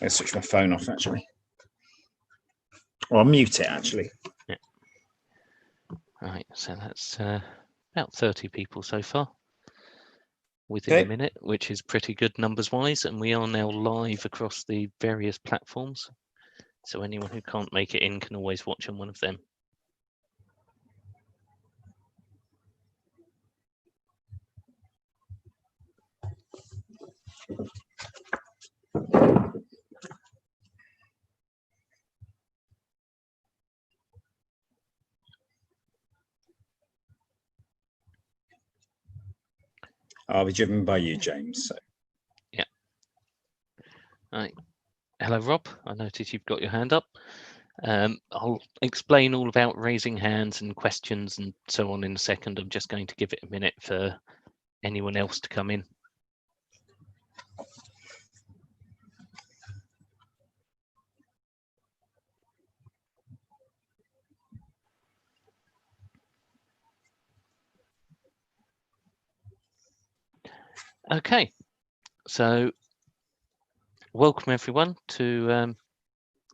I'll switch my phone off actually. Or I'll mute it actually. Yeah. Right, so that's about 30 people so far within a minute, which is pretty good numbers wise, and we are now live across the various platforms. So anyone who can't make it in can always watch on one of them. I'll be driven by you, James. So. Yeah. Right. Hello, Rob. I noticed you've got your hand up. I'll explain all about raising hands and questions and so on in a second. I'm just going to give it a minute for anyone else to come in. Okay, so welcome everyone to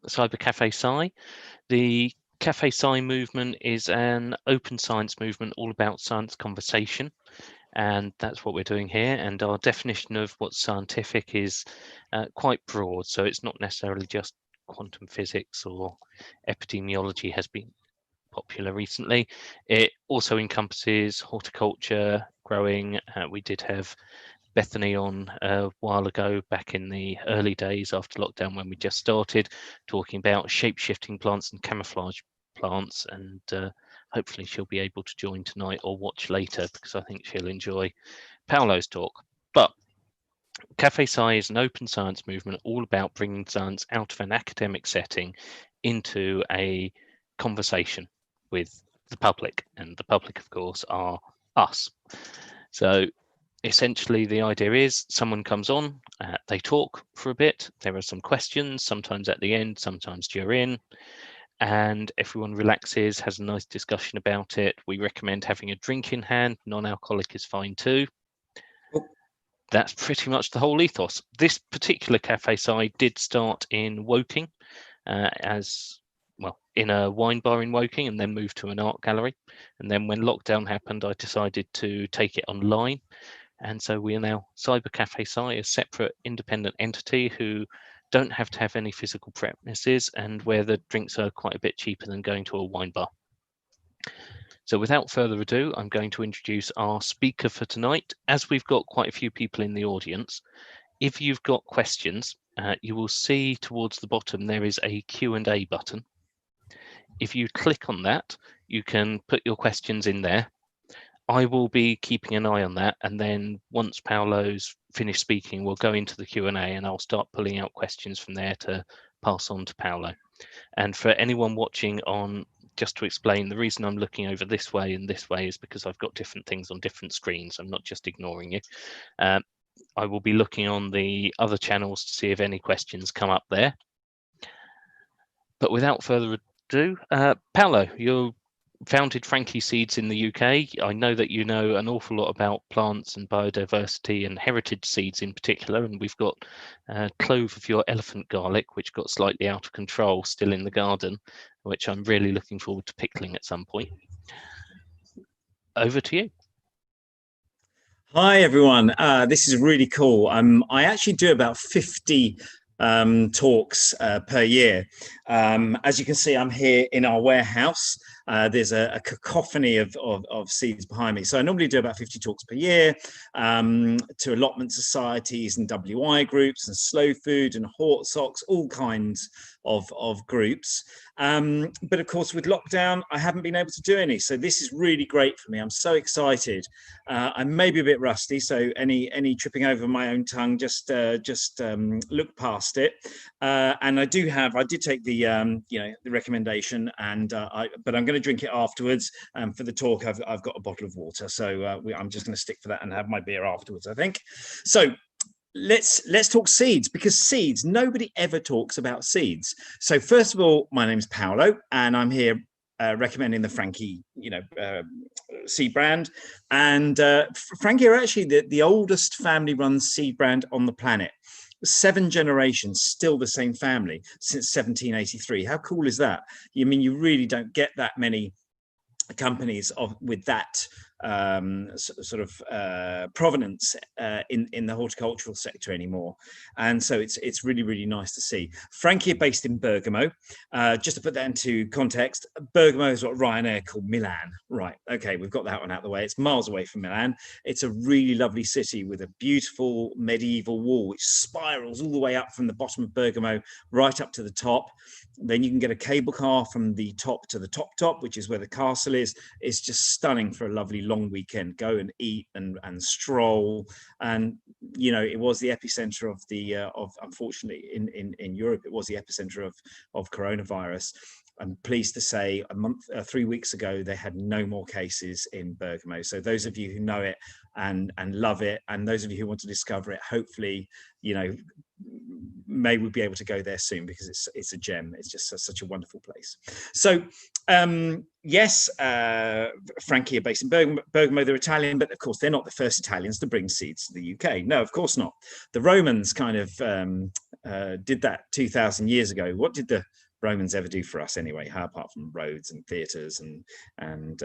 Cyber Cafe Sci. The Cafe Sci movement is an open science movement all about science conversation, and that's what we're doing here. And our definition of what's scientific is quite broad, so it's not necessarily just quantum physics or epidemiology has been popular recently. It also encompasses horticulture, growing. We did have Bethany on a while ago, back in the early days after lockdown when we just started, talking about shape-shifting plants and camouflage plants, and hopefully she'll be able to join tonight or watch later because I think she'll enjoy Paolo's talk. But Cafe Sci is an open science movement all about bringing science out of an academic setting into a conversation with the public, and the public of course are us. So essentially the idea is someone comes on, they talk for a bit, there are some questions, sometimes at the end, sometimes during, and everyone relaxes, has a nice discussion about it. We recommend having a drink in hand, non-alcoholic is fine too. That's pretty much the whole ethos. This particular Cafe Sci did start in Woking as well, in a wine bar in Woking, and then moved to an art gallery. And then when lockdown happened, I decided to take it online. And so we are now Cyber Cafe Sci, a separate independent entity who don't have to have any physical premises and where the drinks are quite a bit cheaper than going to a wine bar. So without further ado, I'm going to introduce our speaker for tonight. As we've got quite a few people in the audience, if you've got questions, you will see towards the bottom there is a Q&A button. If you click on that, you can put your questions in there. I will be keeping an eye on that, and then once Paolo's finished speaking, we'll go into the Q&A and I'll start pulling out questions from there to pass on to Paolo. And for anyone watching on, just to explain, the reason I'm looking over this way and this way is because I've got different things on different screens. I'm not just ignoring you. I will be looking on the other channels to see if any questions come up there. But without further ado, Paolo, you founded Frankie Seeds in the UK. I know that you know an awful lot about plants and biodiversity and heritage seeds in particular, and we've got a clove of your elephant garlic, which got slightly out of control, still in the garden, which I'm really looking forward to pickling at some point. Over to you. Hi, everyone. This is really cool. I actually do about 50 talks per year. As you can see, I'm here in our warehouse. There's a cacophony of seeds behind me. So I normally do about 50 talks per year to allotment societies and WI groups and slow food and hort socks, all kinds of groups. But of course, with lockdown, I haven't been able to do any. So this is really great for me. I'm so excited. I'm maybe a bit rusty, so any tripping over my own tongue, just look past it. And I did take the the recommendation, and but I'm going to drink it afterwards. For the talk, I've got a bottle of water, so I'm just going to stick for that and have my beer afterwards, I think. So let's talk seeds, because seeds, nobody ever talks about seeds. So first of all, my name is Paolo, and I'm here recommending the Frankie seed brand. And Frankie are actually the oldest family run seed brand on the planet. 7 generations, still the same family since 1783. How cool is that? I mean, you really don't get that many companies with that sort of provenance in the horticultural sector anymore, and so it's really nice to see. Franchi are based in Bergamo. Just to put that into context, Bergamo is what Ryanair called Milan. Right, okay, we've got that one out of the way. It's miles away from Milan. It's a really lovely city with a beautiful medieval wall which spirals all the way up from the bottom of Bergamo right up to the top. Then you can get a cable car from the top to the top, which is where the castle is. It's just stunning for a lovely long weekend. Go and eat and stroll. And you know, it was the epicenter of the unfortunately in Europe, it was the epicenter of coronavirus. I'm pleased to say 3 weeks ago, they had no more cases in Bergamo. So those of you who know it and love it, and those of you who want to discover it, hopefully, you know, may we be able to go there soon, because it's a gem. It's just such a wonderful place. So yes, Franchi are based in Bergamo. They're Italian, but of course they're not the first Italians to bring seeds to the UK. No, of course not. The Romans kind of did that 2,000 years ago. What did the Romans ever do for us anyway, apart from roads and theatres and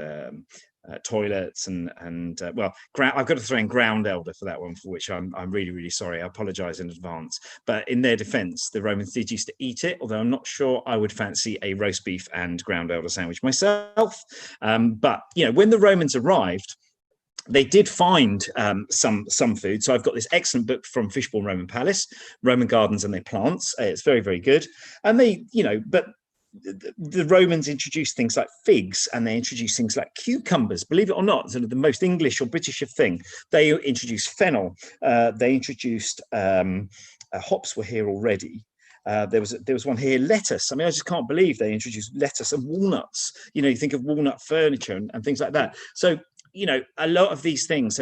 toilets and well, I've got to throw in ground elder for that one, for which I'm really sorry. I apologize in advance. But in their defense, the Romans did used to eat it, although I'm not sure I would fancy a roast beef and ground elder sandwich myself. But you know, when the Romans arrived, they did find some food. So I've got this excellent book from Fishbourne Roman Palace, Roman Gardens and Their Plants. It's very good. And they, you know, but the Romans introduced things like figs, and they introduced things like cucumbers. Believe it or not, sort of the most English or British of thing. They introduced fennel. They introduced hops were here already. There was one here, lettuce. I mean, I just can't believe they introduced lettuce and walnuts. You know, you think of walnut furniture and things like that. So, you know, a lot of these things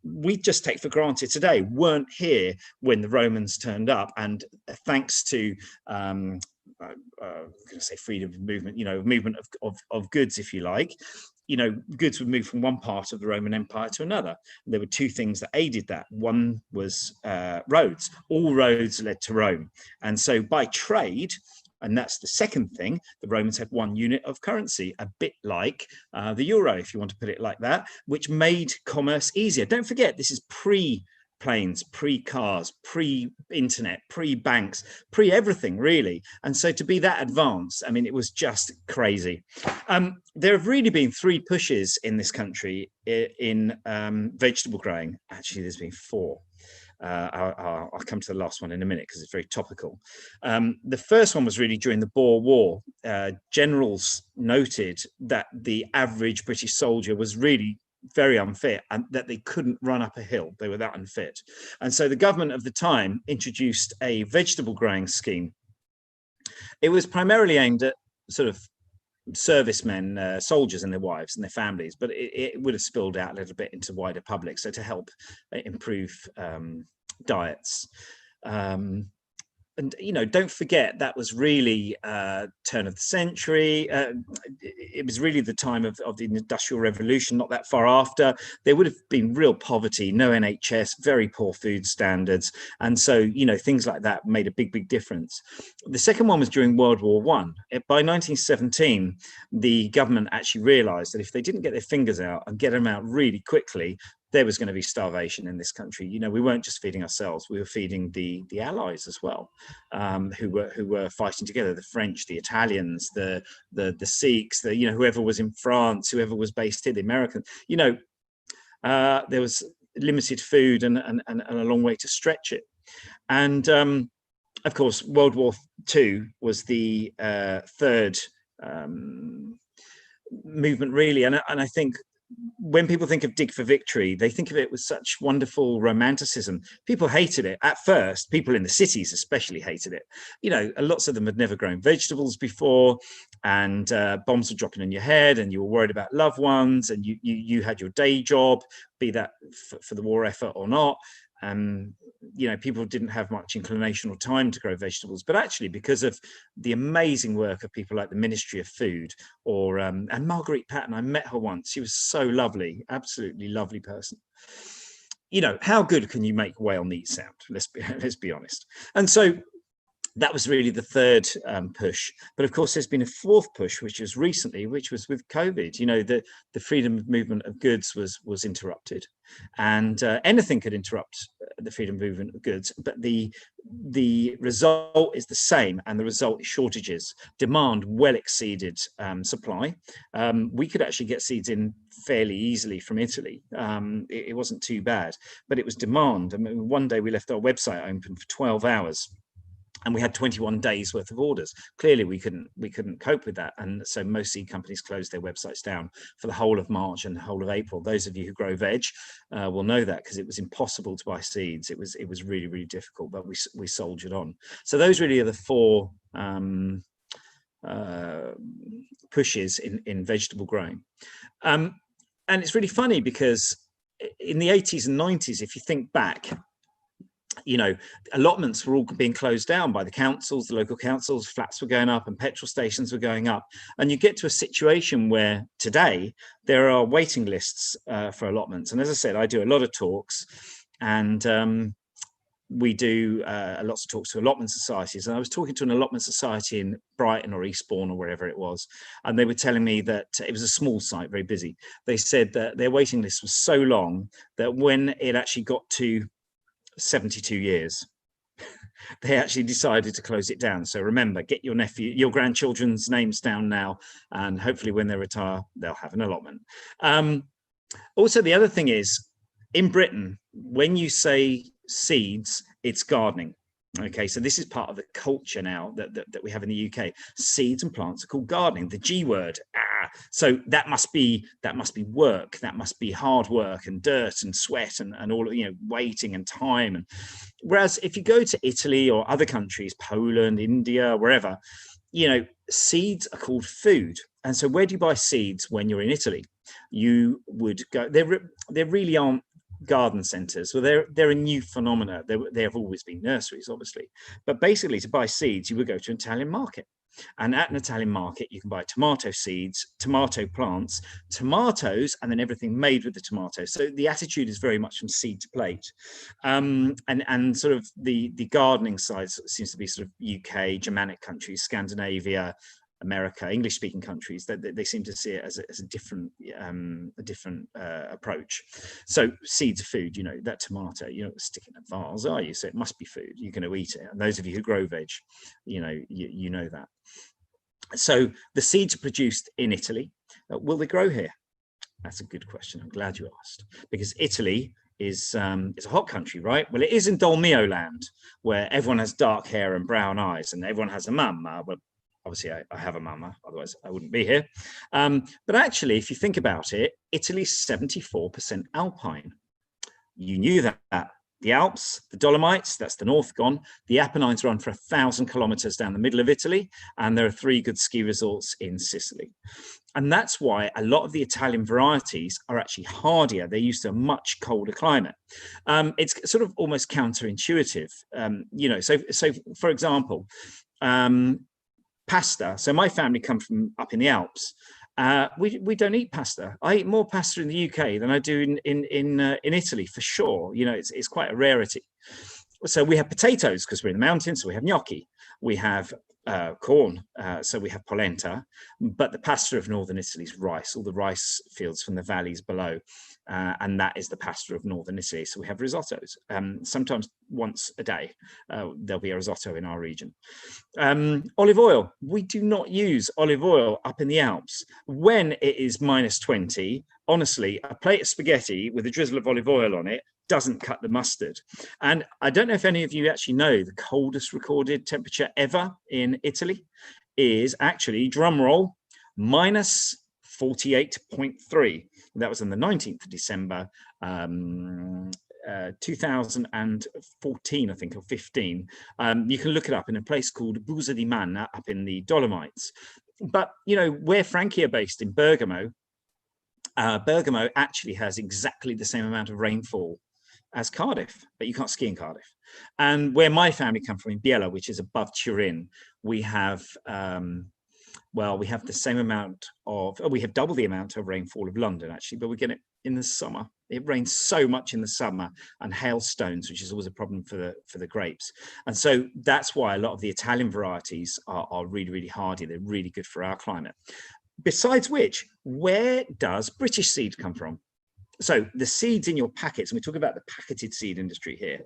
we just take for granted today weren't here when the Romans turned up. And thanks to I'm going to say freedom of movement, you know, movement of goods, if you like, you know, goods would move from one part of the Roman Empire to another. There were two things that aided that. One was roads. All roads led to Rome. And so by trade, and that's the second thing, the Romans had one unit of currency, a bit like the euro, if you want to put it like that, which made commerce easier. Don't forget, this is pre-planes, pre-cars, pre-internet, pre-banks, pre-everything, really. And so to be that advanced, I mean, it was just crazy. There have really been 3 pushes in this country in vegetable growing. Actually, there's been 4. I'll come to the last one in a minute because it's very topical. The first one was really during the Boer War. Generals noted that the average British soldier was really very unfit and that they couldn't run up a hill. They were that unfit. And so the government of the time introduced a vegetable growing scheme. It was primarily aimed at sort of servicemen, soldiers and their wives and their families, but it would have spilled out a little bit into wider public. So to help improve diets. And, you know, don't forget that was really turn of the century. It was really the time of the Industrial Revolution, not that far after. There would have been real poverty, no NHS, very poor food standards. And so, you know, things like that made a big difference. The second one was during World War I. By 1917, the government actually realized that if they didn't get their fingers out and get them out really quickly, there was going to be starvation in this country. You know, we weren't just feeding ourselves; we were feeding the Allies as well, who were fighting together. The French, the Italians, the Sikhs, you know, whoever was in France, whoever was based here, the Americans. You know, there was limited food and a long way to stretch it. And of course, World War II was the third movement, really. And I think, when people think of Dig for Victory, they think of it with such wonderful romanticism. People hated it at first. People in the cities especially hated it. You know, lots of them had never grown vegetables before, and bombs were dropping on your head, and you were worried about loved ones, and you had your day job, be that for the war effort or not. You know, people didn't have much inclination or time to grow vegetables, but actually because of the amazing work of people like the Ministry of Food or and Marguerite Patton, I met her once. She was so lovely, absolutely lovely person. how good can you make whale meat sound? Let's be honest. And so that was really the third push. But of course, there's been a fourth push, which was recently, which was with COVID. The freedom of movement of goods was interrupted, and anything could interrupt the freedom of movement of goods. But the result is the same, and the result is shortages. Demand well exceeded supply. We could actually get seeds in fairly easily from Italy. It wasn't too bad, but it was demand. I mean, one day we left our website open for 12 hours. And we had 21 days worth of orders. Clearly, we couldn't cope with that, and so most seed companies closed their websites down for the whole of March and the whole of April. Those of you who grow veg will know that, because it was impossible to buy seeds. It was really, really difficult, but we soldiered on. So those really are the four pushes in vegetable growing, and it's really funny because in the 80s and 90s, if you think back, allotments were all being closed down by the councils, the local councils. Flats were going up and petrol stations were going up, and you get to a situation where today there are waiting lists for allotments. And as I said, I do a lot of talks, and we do lots of talks to allotment societies. And I was talking to an allotment society in Brighton or Eastbourne or wherever it was, and they were telling me that it was a small site, very busy. They said that their waiting list was so long that when it actually got to 72 years, they actually decided to close it down. So remember, get your grandchildren's names down now, and hopefully when they retire, they'll have an allotment. Also, the other thing is, in Britain, when you say seeds, it's gardening. Okay, so this is part of the culture now that we have in the UK. Seeds and plants are called gardening. The G word. So that must be work. That must be hard work and dirt and sweat and all of, waiting and time. And whereas if you go to Italy or other countries, Poland, India, wherever, seeds are called food. And so where do you buy seeds when you're in Italy? You would go. There really aren't garden centres. Well, they're a new phenomena. There have always been nurseries, obviously, but basically to buy seeds, you would go to an Italian market, and at an Italian market you can buy tomato seeds, tomato plants, tomatoes, and then everything made with the tomatoes. So the attitude is very much from seed to plate, and sort of the gardening side seems to be sort of UK, Germanic countries, Scandinavia, America, English-speaking countries, that they seem to see it as a different approach. So seeds are food. That tomato, you don't stick in a vase, are you? So it must be food. You're going to eat it. And those of you who grow veg, you know that. So the seeds are produced in Italy. Will they grow here? That's a good question. I'm glad you asked, because Italy is a hot country, right? Well, it is in Dolmio land, where everyone has dark hair and brown eyes, and everyone has a mum. Well, obviously, I have a mama, otherwise I wouldn't be here. But actually, if you think about it, Italy's 74% alpine. You knew that. The Alps, the Dolomites, that's the north gone. The Apennines run for 1,000 kilometers down the middle of Italy, and there are 3 good ski resorts in Sicily. And that's why a lot of the Italian varieties are actually hardier. They're used to a much colder climate. It's sort of almost counterintuitive. So for example, pasta. So my family come from up in the Alps. We don't eat pasta. I eat more pasta in the UK than I do in Italy, for sure. It's quite a rarity. So we have potatoes because we're in the mountains. So we have gnocchi. We have corn. So we have polenta. But the pasta of northern Italy is rice. All the rice fields from the valleys below. And that is the pasta of northern Italy. So we have risottos. Sometimes once a day, there'll be a risotto in our region. Olive oil. We do not use olive oil up in the Alps. When it is -20, honestly, a plate of spaghetti with a drizzle of olive oil on it doesn't cut the mustard. And I don't know if any of you actually know the coldest recorded temperature ever in Italy is actually, drum roll, -48.3. That was on the 19th of December, 2014, I think, or 15. You can look it up in a place called Busa di Manna up in the Dolomites. But, where Frankie are based in Bergamo, Bergamo actually has exactly the same amount of rainfall as Cardiff, but you can't ski in Cardiff. And where my family come from, in Biella, which is above Turin, we have we have the same amount of, we have double the amount of rainfall of London, actually, but we get it in the summer. It rains so much in the summer, and hailstones, which is always a problem for the grapes. And so that's why a lot of the Italian varieties are really, really hardy. They're really good for our climate. Besides which, where does British seed come from? So the seeds in your packets, and we talk about the packeted seed industry here.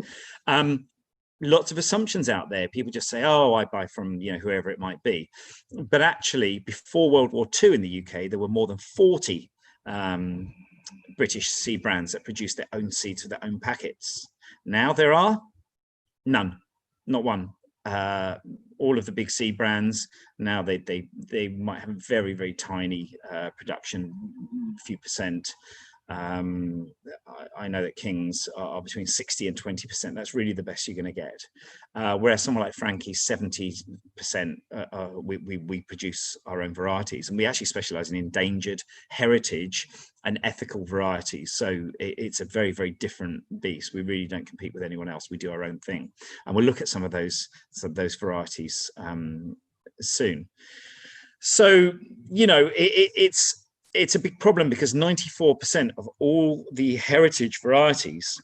Lots of assumptions out there. People just say, oh, I buy from, you know, whoever it might be. But actually, before World War II in the UK, there were more than 40 British seed brands that produced their own seeds for their own packets. Now there are none, not one. All of the big seed brands now, they might have very, very tiny production, a few percent. I know that Kings are between 60 and 20%. That's really the best you're going to get. Whereas someone like Frankie's 70%, we produce our own varieties, and we actually specialize in endangered, heritage and ethical varieties. So it's a very, very different beast. We really don't compete with anyone else. We do our own thing, and we'll look at some of those varieties soon. So, you know, it's a big problem because 94% of all the heritage varieties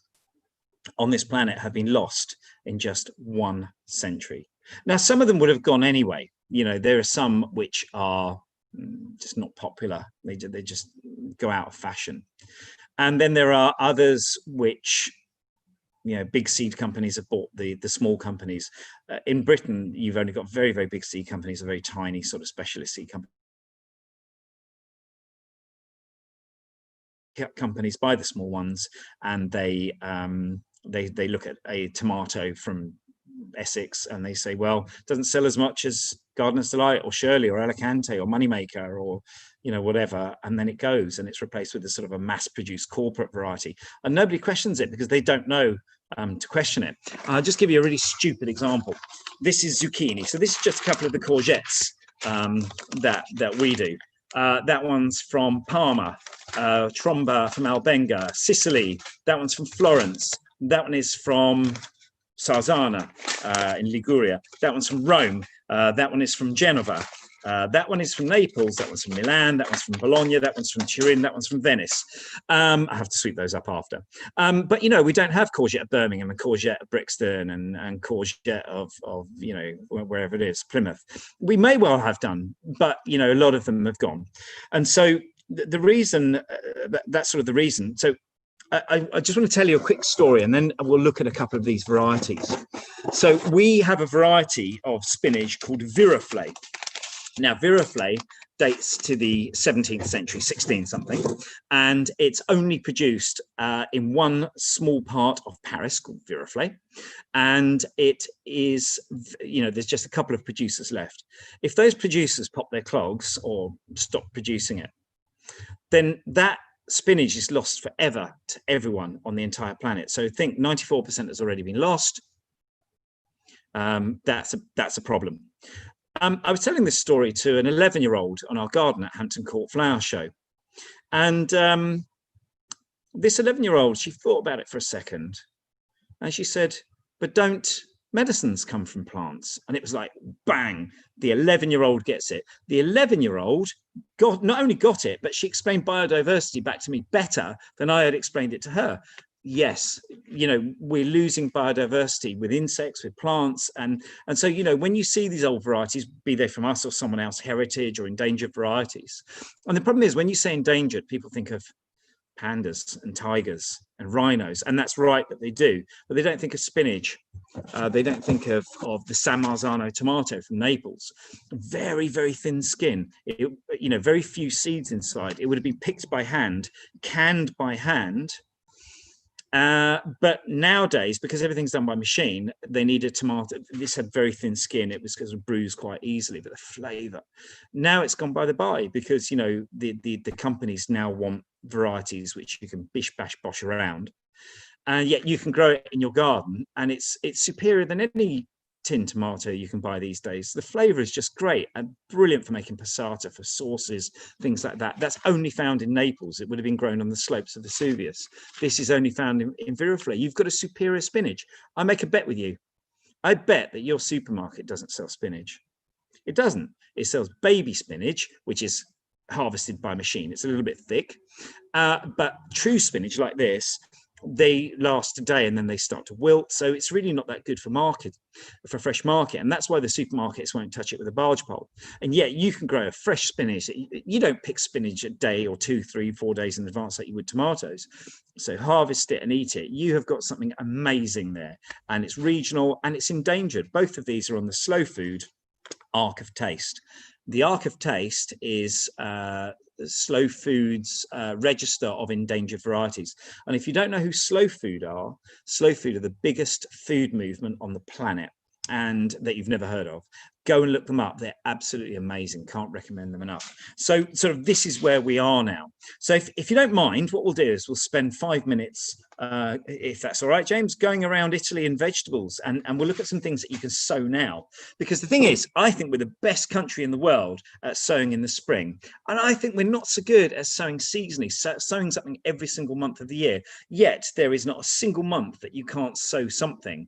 on this planet have been lost in just 1 century. Now, some of them would have gone anyway. You know, there are some which are just not popular. They just go out of fashion. And then there are others which, you know, big seed companies have bought the small companies. In Britain, you've only got very, very big seed companies, a very tiny sort of specialist seed companies buy the small ones, and they look at a tomato from Essex and they say, well, it doesn't sell as much as Gardener's Delight or Shirley or Alicante or Moneymaker or, you know, whatever, and then it goes and it's replaced with a sort of a mass-produced corporate variety, and nobody questions it because they don't know to question it. I'll just give you a really stupid example. This is zucchini. So this is just a couple of the courgettes that we do. That one's from Parma, Tromba from Albenga, Sicily. That one's from Florence. That one is from Sarzana in Liguria. That one's from Rome. That one is from Genova. That one is from Naples. That one's from Milan. That one's from Bologna. That one's from Turin. That one's from Venice. I have to sweep those up after. But, you know, we don't have courgette at Birmingham and courgette at Brixton and courgette of, you know, wherever it is, Plymouth. We may well have done, but, you know, a lot of them have gone. And so the reason, that's sort of the reason. So I just want to tell you a quick story, and then we'll look at a couple of these varieties. So we have a variety of spinach called Viroflay. Now, Viroflay dates to the 17th century, 16 something, and it's only produced in one small part of Paris called Viroflay, and it is, you know, there's just a couple of producers left. If those producers pop their clogs or stop producing it, then that spinach is lost forever to everyone on the entire planet. So think 94% has already been lost. That's a problem. I was telling this story to an 11-year-old on our garden at Hampton Court Flower Show. And this 11-year-old, she thought about it for a second. And she said, but don't medicines come from plants? And it was like, bang, the 11-year-old gets it. The 11-year-old not only got it, but she explained biodiversity back to me better than I had explained it to her. Yes, you know, we're losing biodiversity with insects, with plants. And so, you know, when you see these old varieties, be they from us or someone else, heritage or endangered varieties. And the problem is when you say endangered, people think of pandas and tigers and rhinos, and that's right that they do, but they don't think of spinach. They don't think of the San Marzano tomato from Naples. Very, very thin skin, you know, very few seeds inside. It would have been picked by hand, canned by hand. But nowadays, because everything's done by machine, they need a tomato. This had very thin skin. It was because it bruised quite easily, but the flavor. Now it's gone by the by because, you know, the companies now want varieties which you can bish, bash, bosh around. And yet you can grow it in your garden, and it's superior than any tin tomato you can buy these days. The flavor is just great and brilliant for making passata, for sauces, things like that. That's only found in Naples. It would have been grown on the slopes of Vesuvius. This is only found in Viroflay. You've got a superior spinach. I make a bet with you. I bet that your supermarket doesn't sell spinach. It doesn't. It sells baby spinach, which is harvested by machine. It's a little bit thick, but true spinach like this, they last a day and then they start to wilt. So it's really not that good for fresh market. And that's why the supermarkets won't touch it with a barge pole. And yet you can grow a fresh spinach. You don't pick spinach a day or 2, 3, 4 days in advance like you would tomatoes. So harvest it and eat it. You have got something amazing there, and it's regional and it's endangered. Both of these are on the Slow Food Ark of Taste. The Ark of Taste is Slow Food's register of endangered varieties. And if you don't know who Slow Food are the biggest food movement on the planet, and that you've never heard of. Go and look them up. They're absolutely amazing. Can't recommend them enough. So sort of this is where we are now. So if you don't mind, what we'll do is we'll spend 5 minutes, if that's all right, James, going around Italy and vegetables, and we'll look at some things that you can sow now. Because the thing is, I think we're the best country in the world at sowing in the spring. And I think we're not so good at sowing seasonally, sowing something every single month of the year. Yet there is not a single month that you can't sow something.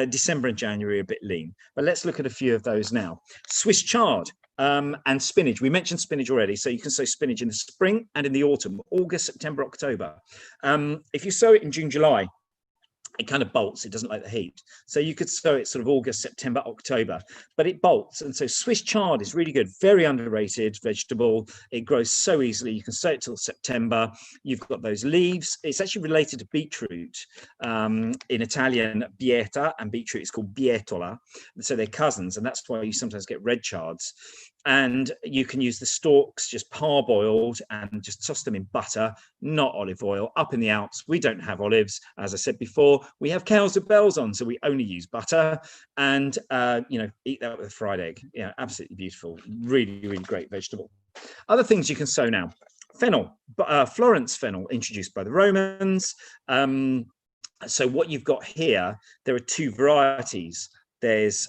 December and January are a bit lean, but let's look at a few of those now. Swiss chard and spinach. We mentioned spinach already, so you can sow spinach in the spring and in the autumn, August, September, October. If you sow it in June, July, it kind of bolts. It doesn't like the heat. So you could sow it sort of August, September, October, but it bolts. And so Swiss chard is really good, very underrated vegetable. It grows so easily. You can sow it till September. You've got those leaves. It's actually related to beetroot. In Italian, bieta, and beetroot is called bietola. So they're cousins, and that's why you sometimes get red chards. And you can use the stalks just parboiled and just toss them in butter, not olive oil. Up in the Alps, we don't have olives. As I said before, we have cows with bells on, so we only use butter. And, eat that with a fried egg. Yeah, absolutely beautiful. Really, really great vegetable. Other things you can sow now. Fennel, Florence fennel, introduced by the Romans. So what you've got here, there are 2 varieties. There's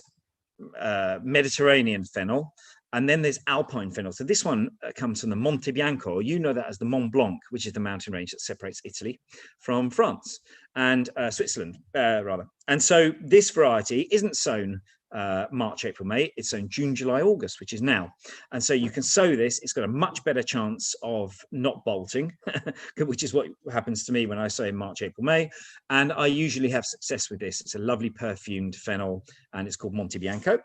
Mediterranean fennel, and then there's alpine fennel. So this one comes from the Monte Bianco. You know that as the Mont Blanc, which is the mountain range that separates Italy from France and Switzerland, rather. And so this variety isn't sown March, April, May. It's sown June, July, August, which is now. And so you can sow this. It's got a much better chance of not bolting, which is what happens to me when I sow in March, April, May. And I usually have success with this. It's a lovely perfumed fennel, and it's called Monte Bianco.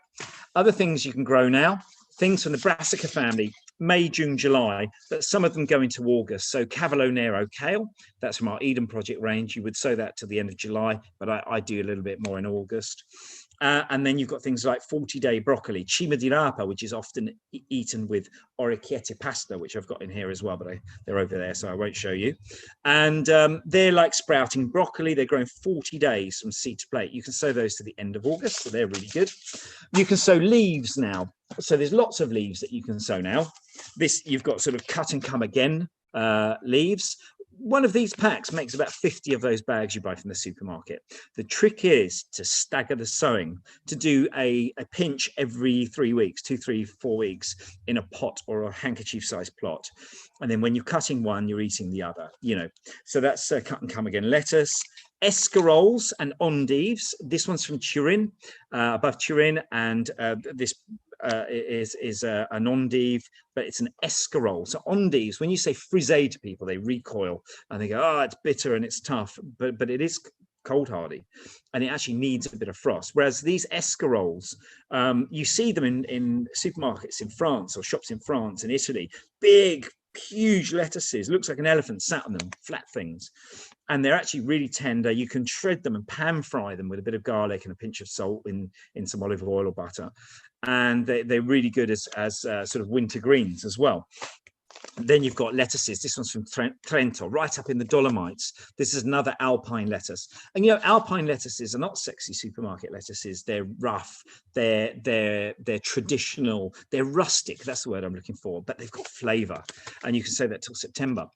Other things you can grow now. Things from the Brassica family, May, June, July, but some of them go into August. So Cavolo Nero kale, that's from our Eden Project range. You would sow that till the end of July, but I do a little bit more in August. And then you've got things like 40-day broccoli, cima di rapa, which is often eaten with orecchiette pasta, which I've got in here as well, but they're over there, so I won't show you. And they're like sprouting broccoli. They're growing 40 days from seed to plate. You can sow those to the end of August, so they're really good. You can sow leaves now. So there's lots of leaves that you can sow now. You've got sort of cut and come again leaves. One of these packs makes about 50 of those bags you buy from the supermarket. The trick is to stagger the sowing, to do a pinch every 3 weeks, 2, 3, 4 weeks in a pot or a handkerchief-sized plot. And then when you're cutting one, you're eating the other, So that's cut and come again lettuce. Escaroles and endives. This one's from Turin, above Turin, and this is an endive, but it's an escarole. So endives, when you say frisée to people, they recoil and they go, "Oh, it's bitter and it's tough," but it is cold hardy, and it actually needs a bit of frost. Whereas these escaroles, you see them in supermarkets in France or shops in France and Italy, big, huge lettuces, looks like an elephant sat on them, flat things. And they're actually really tender. You can shred them and pan fry them with a bit of garlic and a pinch of salt in some olive oil or butter. And they're really good as sort of winter greens as well. Then you've got lettuces. This one's from Trento, right up in the Dolomites. This is another alpine lettuce. And alpine lettuces are not sexy supermarket lettuces. They're rough. They're traditional. They're rustic. That's the word I'm looking for. But they've got flavour, and you can say that till September.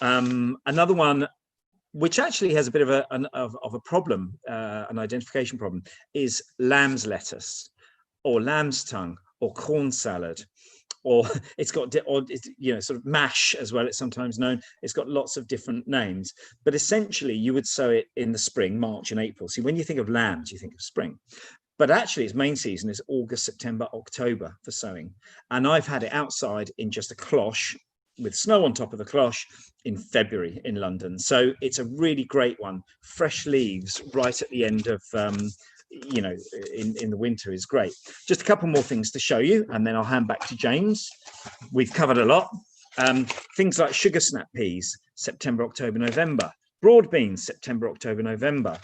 Another one, which actually has a bit of a problem, an identification problem, is lamb's lettuce, or lamb's tongue, or corn salad. Or it's got, sort of mash as well, it's sometimes known. It's got lots of different names. But essentially, you would sow it in the spring, March and April. See, when you think of lambs, you think of spring. But actually, its main season is August, September, October for sowing. And I've had it outside in just a cloche with snow on top of the cloche in February in London. So it's a really great one. Fresh leaves right at the end of, you know, in the winter is great. Just a couple more things to show you, and then I'll hand back to James. We've covered a lot. Things like sugar snap peas, September, October, November. Broad beans, September, October, November.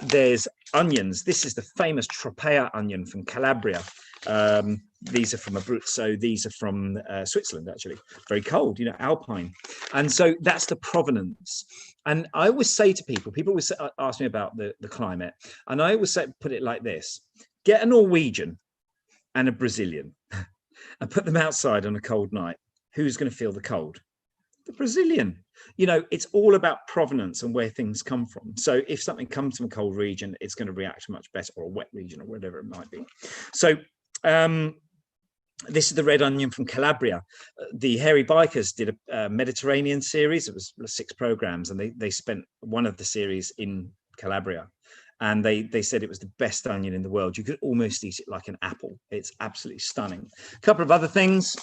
There's onions. This is the famous Tropea onion from Calabria. These are from Abruzzo. These are from Switzerland, actually. Very cold, you know, alpine. And so that's the provenance. And I always say to people always ask me about the climate. And I always put it like this. Get a Norwegian and a Brazilian and put them outside on a cold night. Who's going to feel the cold? The Brazilian. You know, it's all about provenance and where things come from. So if something comes from a cold region, it's going to react much better, or a wet region, or whatever it might be. So this is the red onion from Calabria. The Hairy Bikers did a Mediterranean series. It was 6 programs, and they spent one of the series in Calabria. And they said it was the best onion in the world. You could almost eat it like an apple. It's absolutely stunning. A couple of other things.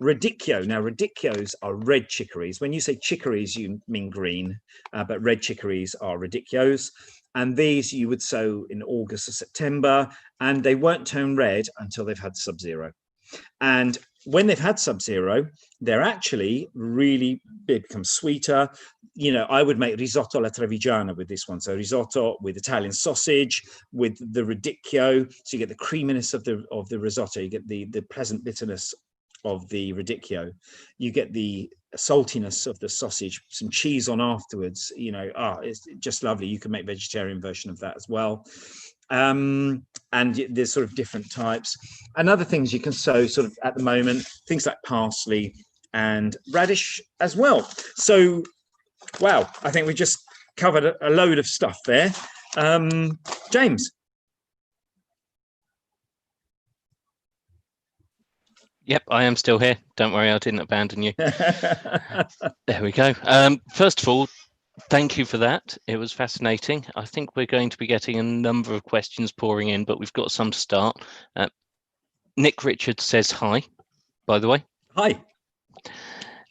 Radicchio. Now, radicchios are red chicories. When you say chicories, you mean green, but red chicories are radicchios. And these you would sow in August or September, and they won't turn red until they've had sub-zero. And when they've had sub-zero, they're actually really, they become sweeter. You know, I would make risotto alla trevigiana with this one. So risotto with Italian sausage, with the radicchio. So you get the creaminess of the risotto, you get the pleasant bitterness of the radicchio, you get the saltiness of the sausage, some cheese on afterwards. You know, it's just lovely. You can make vegetarian version of that as well. And there's sort of different types. And other things you can sow sort of at the moment, things like parsley and radish as well. So, wow, I think we just covered a load of stuff there. James. Yep, I am still here. Don't worry, I didn't abandon you. There we go. First of all, thank you for that. It was fascinating. I think we're going to be getting a number of questions pouring in, but we've got some to start. Nick Richards says hi, by the way. Hi.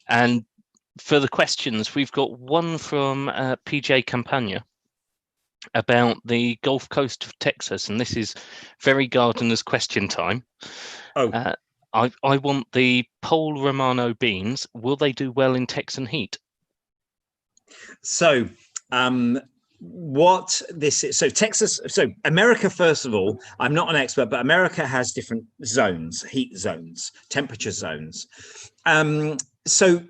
And for the questions, we've got one from PJ Campagna about the Gulf Coast of Texas, and this is very gardener's question time. Oh. I want the Pole Romano beans. Will they do well in Texan heat? So what this is, so Texas, so America, first of all, I'm not an expert, but America has different zones, heat zones, temperature zones. So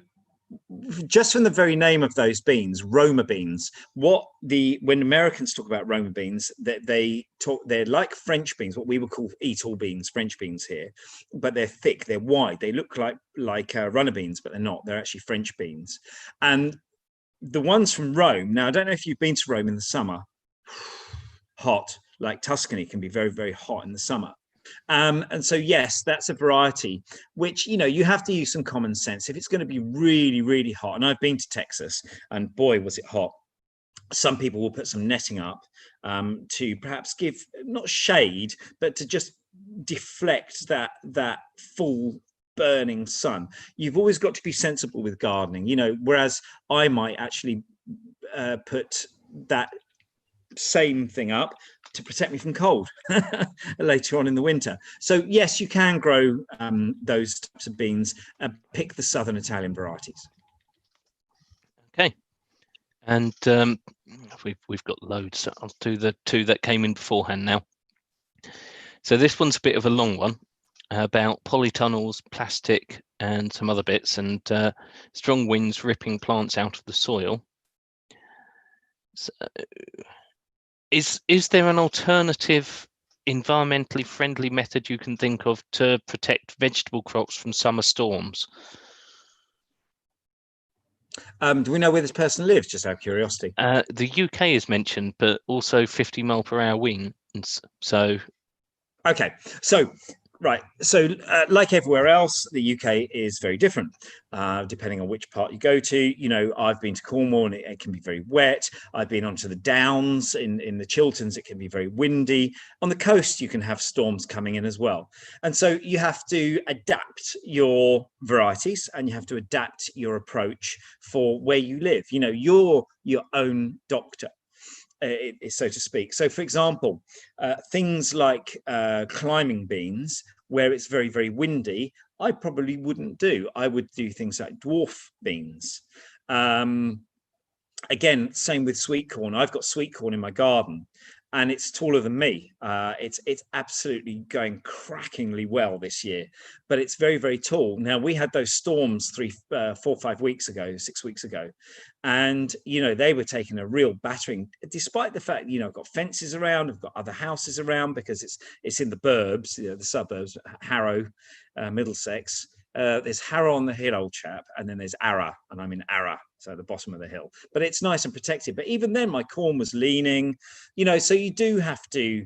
just from the very name of those beans, Roma beans, when Americans talk about Roma beans, they're like French beans, what we would call eat all beans, French beans here, but they're thick, they're wide, they look like runner beans, but they're not. They're actually French beans. And the ones from Rome, now I don't know if you've been to Rome in the summer, hot, like Tuscany can be very, very hot in the summer. And so, yes, that's a variety, which, you know, you have to use some common sense. If it's going to be really, really hot, and I've been to Texas, and boy, was it hot. Some people will put some netting up to perhaps give, not shade, but to just deflect that full burning sun. You've always got to be sensible with gardening, you know, whereas I might actually put that same thing up to protect me from cold later on in the winter. So yes, you can grow those types of beans. Pick the southern Italian varieties. Okay, and we've got loads. So I'll do the 2 that came in beforehand now. So this one's a bit of a long one about polytunnels, plastic, and some other bits, and strong winds ripping plants out of the soil. So, is there an alternative environmentally friendly method you can think of to protect vegetable crops from summer storms? Do we know where this person lives, just out of curiosity? The UK is mentioned, but also 50 mile per hour winds. So, okay. So Right. So, like everywhere else, the UK is very different, depending on which part you go to. You know, I've been to Cornwall and it can be very wet. I've been onto the Downs in the Chilterns. It can be very windy. On the coast, you can have storms coming in as well. And so you have to adapt your varieties and you have to adapt your approach for where you live. You know, you're your own doctor, so to speak. So, for example, things like climbing beans, where it's very, very windy, I probably wouldn't do. I would do things like dwarf beans. Again, same with sweet corn. I've got sweet corn in my garden and it's taller than me. It's absolutely going crackingly well this year, but it's very, very tall. Now, we had those storms 4 5 weeks ago, 6 weeks ago, and you know they were taking a real battering, despite the fact, you know, I've got fences around, I've got other houses around because it's in the burbs, you know, the suburbs, Harrow, Middlesex. There's Harrow on the hill, old chap, and then there's Arra, and I'm in Arra, so the bottom of the hill. But it's nice and protected. But even then, my corn was leaning, you know. So you do have to,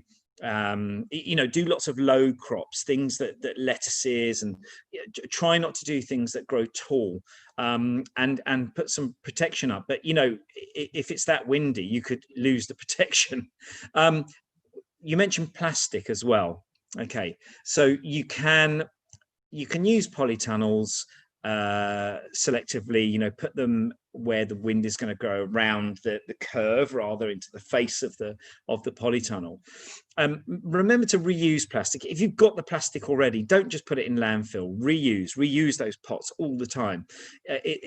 you know, do lots of low crops, things that lettuces, and try not to do things that grow tall, and put some protection up. But you know, if it's that windy, you could lose the protection. You mentioned plastic as well. Okay, so you can use polytunnels selectively, you know, put them where the wind is going to go around the curve rather into the face of the polytunnel. Remember to reuse plastic. If you've got the plastic already, don't just put it in landfill. Reuse those pots all the time.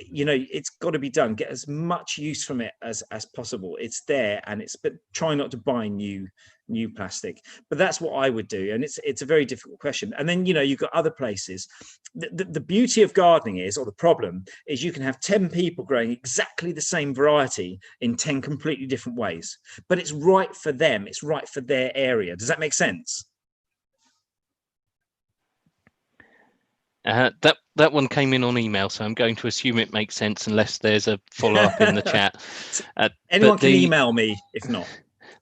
You know, it's got to be done. Get as much use from it as possible. It's there, and but try not to buy new plastic. But that's what I would do, and it's a very difficult question. And then, you know, you've got other places. The beauty of gardening is, or the problem is, you can have 10 people growing exactly the same variety in 10 completely different ways, but it's right for them, it's right for their area. Does that make sense? That one came in on email, so I'm going to assume it makes sense unless there's a follow-up in the chat. Anyone can email me if not.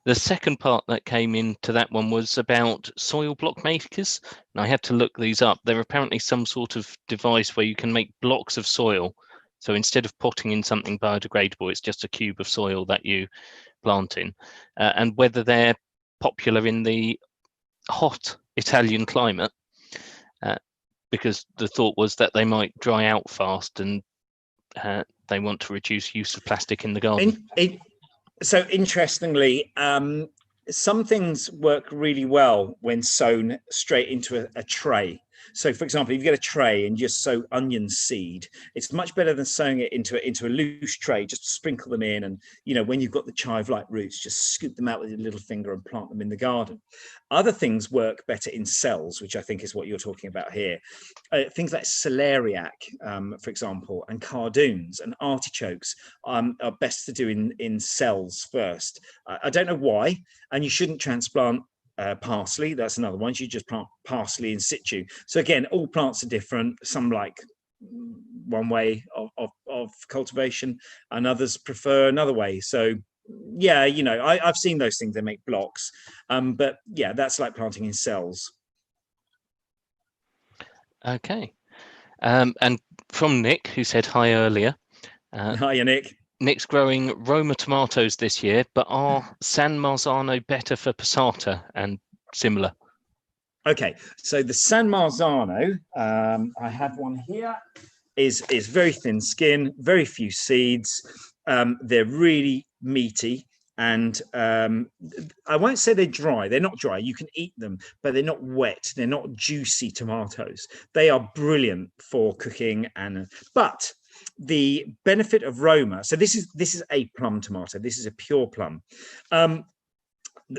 The second part that came into that one was about soil block makers. And I had to look these up. They're apparently some sort of device where you can make blocks of soil. So instead of potting in something biodegradable, it's just a cube of soil that you plant in. And whether they're popular in the hot Italian climate, because the thought was that they might dry out fast and they want to reduce use of plastic in the garden. So interestingly, some things work really well when sown straight into a tray. So, for example, if you get a tray and just sow onion seed, it's much better than sowing it into a loose tray. Just sprinkle them in, and you know, when you've got the chive-like roots, just scoop them out with your little finger and plant them in the garden. Other things work better in cells, which I think is what you're talking about here. Things like celeriac, for example, and cardoons and artichokes are best to do in cells first. I don't know why, and you shouldn't transplant parsley. That's another one. You just plant parsley in situ. So again, all plants are different. Some like one way of cultivation, and others prefer another way. So yeah, you know, I've seen those things. They make blocks, but yeah, that's like planting in cells. Okay, and from Nick, who said hi earlier. Hi, Nick. Nick's growing Roma tomatoes this year, but are San Marzano better for passata and similar? Okay, so the San Marzano, I have one here, is very thin skin, very few seeds. They're really meaty, and I won't say they're dry. They're not dry. You can eat them, but they're not wet. They're not juicy tomatoes. They are brilliant for cooking, but the benefit of Roma. So this is a plum tomato. This is a pure plum.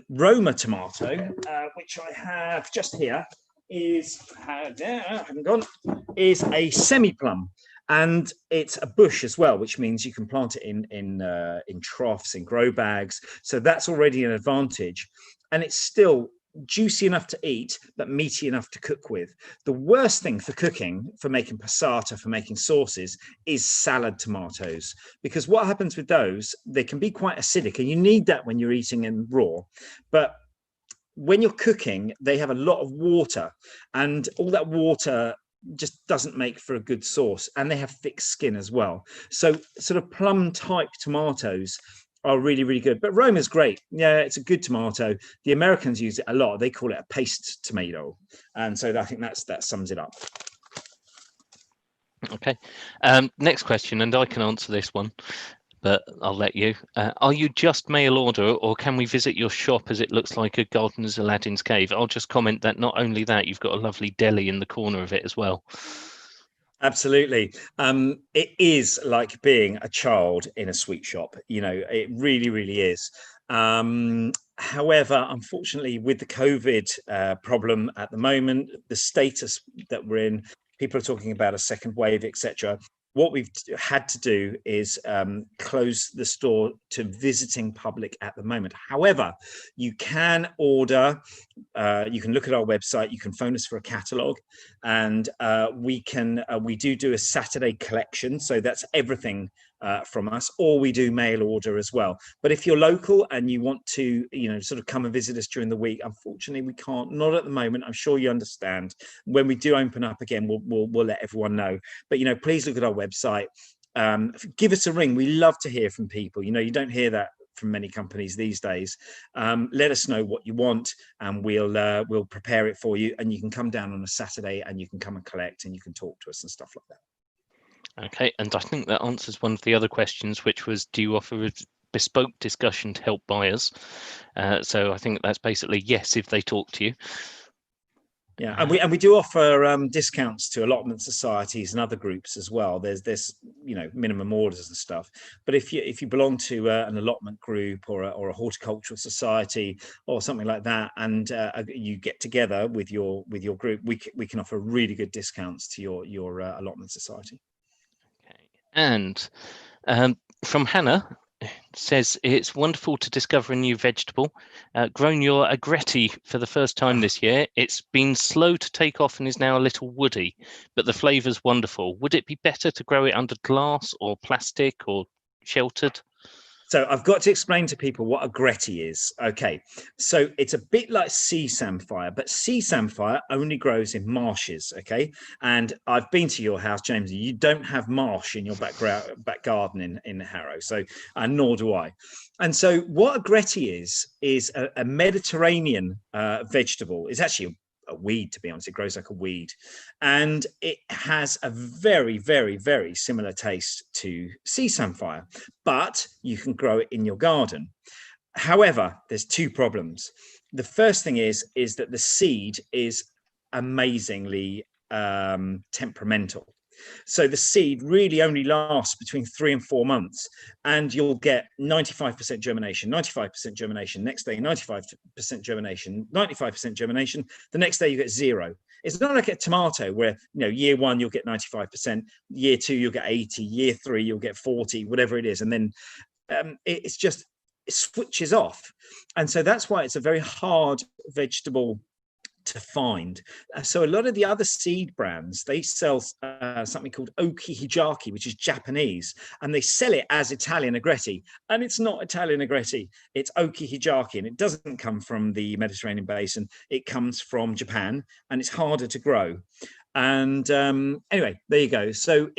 Roma tomato, which I have just here, is a semi-plum, and it's a bush as well, which means you can plant it in troughs, in grow bags. So that's already an advantage, and it's still juicy enough to eat, but meaty enough to cook with. The worst thing for cooking, for making passata, for making sauces, is salad tomatoes, because what happens with those, they can be quite acidic, and you need that when you're eating them raw. But when you're cooking, they have a lot of water, and all that water just doesn't make for a good sauce, and they have thick skin as well. So sort of plum type tomatoes are really, really good. But Roma's great. Yeah, it's a good tomato. The Americans use it a lot. They call it a paste tomato, and so I think that sums it up. Okay. Next question, and I can answer this one, but I'll let you. Are you just mail order, or can we visit your shop, as it looks like a Gardener's Aladdin's Cave? I'll just comment that not only that, you've got a lovely deli in the corner of it as well. Absolutely. It is like being a child in a sweet shop. You know, it really, really is. However, unfortunately, with the COVID problem at the moment, the status that we're in, people are talking about a second wave, etc. What we've had to do is close the store to visiting public at the moment. However, you can order, you can look at our website, you can phone us for a catalogue, and we do a Saturday collection. So that's everything from us, or we do mail order as well. But if you're local and you want to, sort of come and visit us during the week, unfortunately we can't, not at the moment. I'm sure you understand. When we do open up again, we'll let everyone know. But please look at our website. Give us a ring. We love to hear from people. You don't hear that from many companies these days. Let us know what you want, and we'll prepare it for you, and you can come down on a Saturday and you can come and collect, and you can talk to us and stuff like that. Okay, and I think that answers one of the other questions, which was, do you offer a bespoke discussion to help buyers? So I think that's basically yes, if they talk to you. Yeah, and we do offer discounts to allotment societies and other groups as well. There's minimum orders and stuff. But if you belong to an allotment group or a horticultural society or something like that, and you get together with your group, we can offer really good discounts to your allotment society. Okay, and from Hannah. Says it's wonderful to discover a new vegetable. Grown your agretti for the first time this year. It's been slow to take off and is now a little woody, but the flavour's wonderful. Would it be better to grow it under glass or plastic or sheltered? So I've got to explain to people what agretti is. Okay, so it's a bit like sea samphire, but sea samphire only grows in marshes. Okay, and I've been to your house, James. You don't have marsh in your back garden in Harrow, so nor do I. And so what agretti is a Mediterranean vegetable. It's actually a weed, to be honest. It grows like a weed, and it has a very, very, very similar taste to sea samphire, but you can grow it in your garden. However, there's two problems. The first thing is that the seed is amazingly temperamental. So the seed really only lasts between 3 and 4 months, and you'll get 95% germination, 95% germination. Next day, 95% germination, 95% germination. The next day, you get 0. It's not like a tomato where, year 1, you'll get 95%, year 2, you'll get 80, year 3, you'll get 40, whatever it is. And then it switches off. And so that's why it's a very hard vegetable to find. So a lot of the other seed brands, they sell something called Oki Hijaki, which is Japanese, and they sell it as Italian agretti, and it's not Italian agretti, it's Oki Hijaki, and it doesn't come from the Mediterranean basin, it comes from Japan, and it's harder to grow. And anyway, there you go. So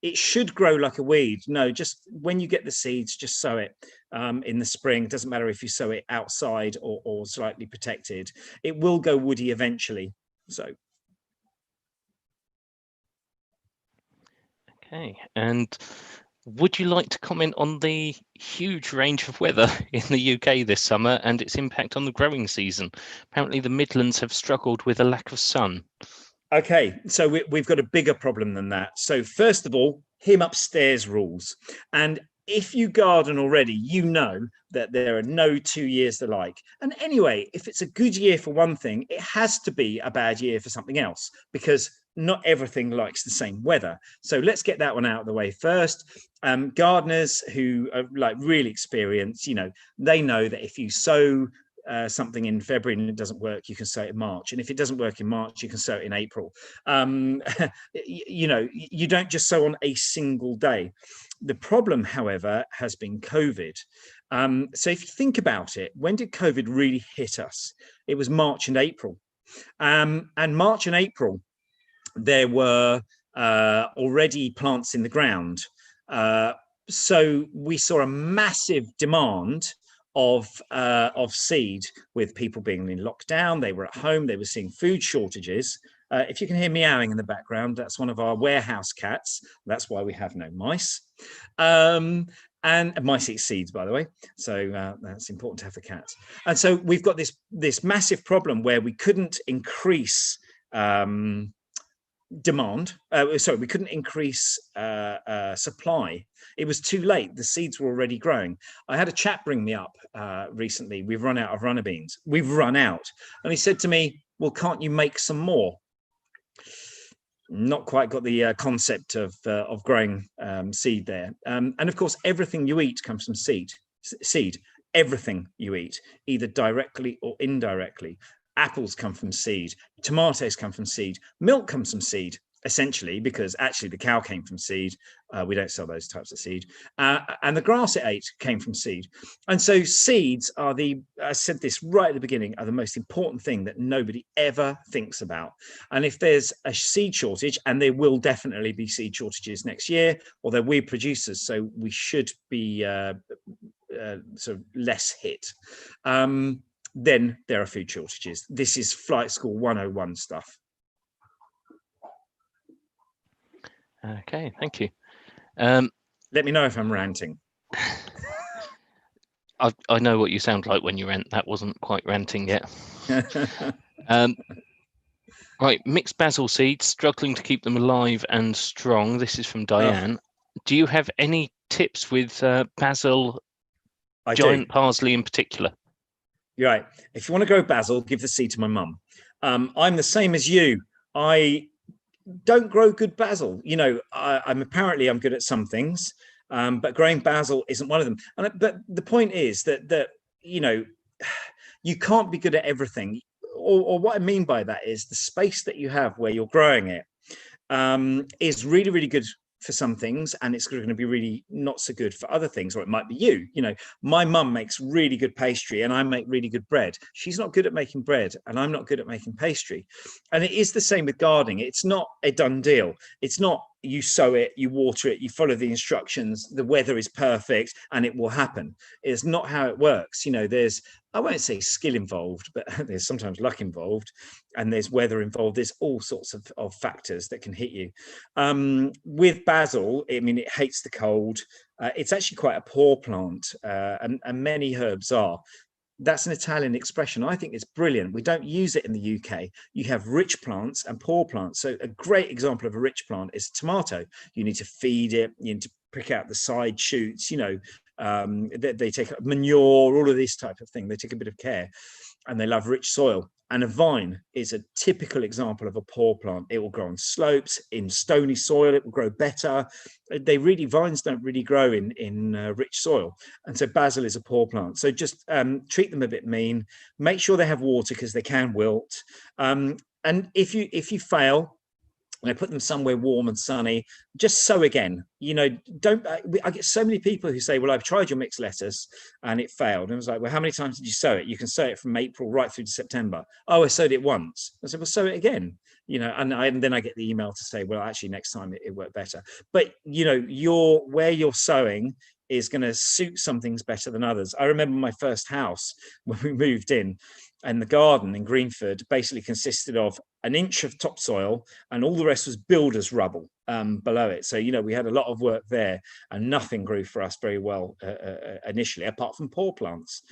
it should grow like a weed. No, just when you get the seeds, just sow it in the spring. It doesn't matter if you sow it outside or slightly protected. It will go woody eventually. So. Okay, and would you like to comment on the huge range of weather in the UK this summer and its impact on the growing season? Apparently the Midlands have struggled with a lack of sun. Okay, so we've got a bigger problem than that. So first of all, him upstairs rules. And if you garden already, you know that there are no 2 years alike. And anyway, if it's a good year for one thing, it has to be a bad year for something else, because not everything likes the same weather. So let's get that one out of the way first. Gardeners who are really experienced, they know that if you sow something in February and it doesn't work, you can sow it in March, and if it doesn't work in March, you can sow it in April. You don't just sow on a single day. The problem, however, has been COVID. So if you think about it, when did COVID really hit us? It was March and April. And March and April, there were already plants in the ground. So we saw a massive demand of seed, with people being in lockdown. They were at home, they were seeing food shortages. If you can hear meowing in the background, that's one of our warehouse cats. That's why we have no mice. And mice eat seeds, by the way. So that's important to have the cats. And so we've got this massive problem where we couldn't increase demand. We couldn't increase supply. It was too late. The seeds were already growing. I had a chap bring me up recently. We've run out of runner beans. We've run out. And he said to me, well, can't you make some more? Not quite got the concept of growing seed there. And of course, everything you eat comes from seed. Everything you eat, either directly or indirectly. Apples come from seed, tomatoes come from seed, milk comes from seed, essentially, because actually the cow came from seed. We don't sell those types of seed. And the grass it ate came from seed. And so seeds are I said this right at the beginning, are the most important thing that nobody ever thinks about. And if there's a seed shortage, and there will definitely be seed shortages next year, although we're producers, so we should be sort of less hit. Then there are food shortages. This is Flight School 101 stuff. Okay, thank you. Let me know if I'm ranting. I know what you sound like when you rant. That wasn't quite ranting yet. Right, mixed basil seeds, struggling to keep them alive and strong. This is from Diane. Do you have any tips with basil, giant parsley in particular? You're right. If you want to grow basil, give the seed to my mum. I'm the same as you. I don't grow good basil. You know, I'm good at some things, but growing basil isn't one of them. But the point is that you know, you can't be good at everything. Or what I mean by that is the space that you have where you're growing it is really, really good for some things, and it's going to be really not so good for other things. Or it might be you know, my mum makes really good pastry and I make really good bread. She's not good at making bread and I'm not good at making pastry. And it is the same with gardening. It's not a done deal. It's not you sow it, you water it, you follow the instructions, the weather is perfect and it will happen. It's not how it works. You know, there's, I won't say skill involved, but there's sometimes luck involved, and there's weather involved. There's all sorts of factors that can hit you. With basil, I mean, it hates the cold. It's actually quite a poor plant, and many herbs are. That's an Italian expression. I think it's brilliant. We don't use it in the UK. You have rich plants and poor plants. So a great example of a rich plant is a tomato. You need to feed it. You need to prick out the side shoots, you know, they take manure, all of this type of thing. They take a bit of care, and they love rich soil. And a vine is a typical example of a poor plant. It will grow on slopes, in stony soil. It will grow better. Vines don't really grow in rich soil. And so basil is a poor plant. So just treat them a bit mean. Make sure they have water because they can wilt. And if you fail, and I put them somewhere warm and sunny, just sow again. You know, I get so many people who say, well, I've tried your mixed lettuce and it failed. And I was like, well, how many times did you sow it? You can sow it from April right through to September. Oh, I sowed it once. I said, well, sow it again. You know, and then I get the email to say, well, actually next time it worked better. But, you know, where you're sowing is going to suit some things better than others. I remember my first house when we moved in, and the garden in Greenford basically consisted of an inch of topsoil and all the rest was builder's rubble below it. So, you know, we had a lot of work there and nothing grew for us very well initially, apart from poor plants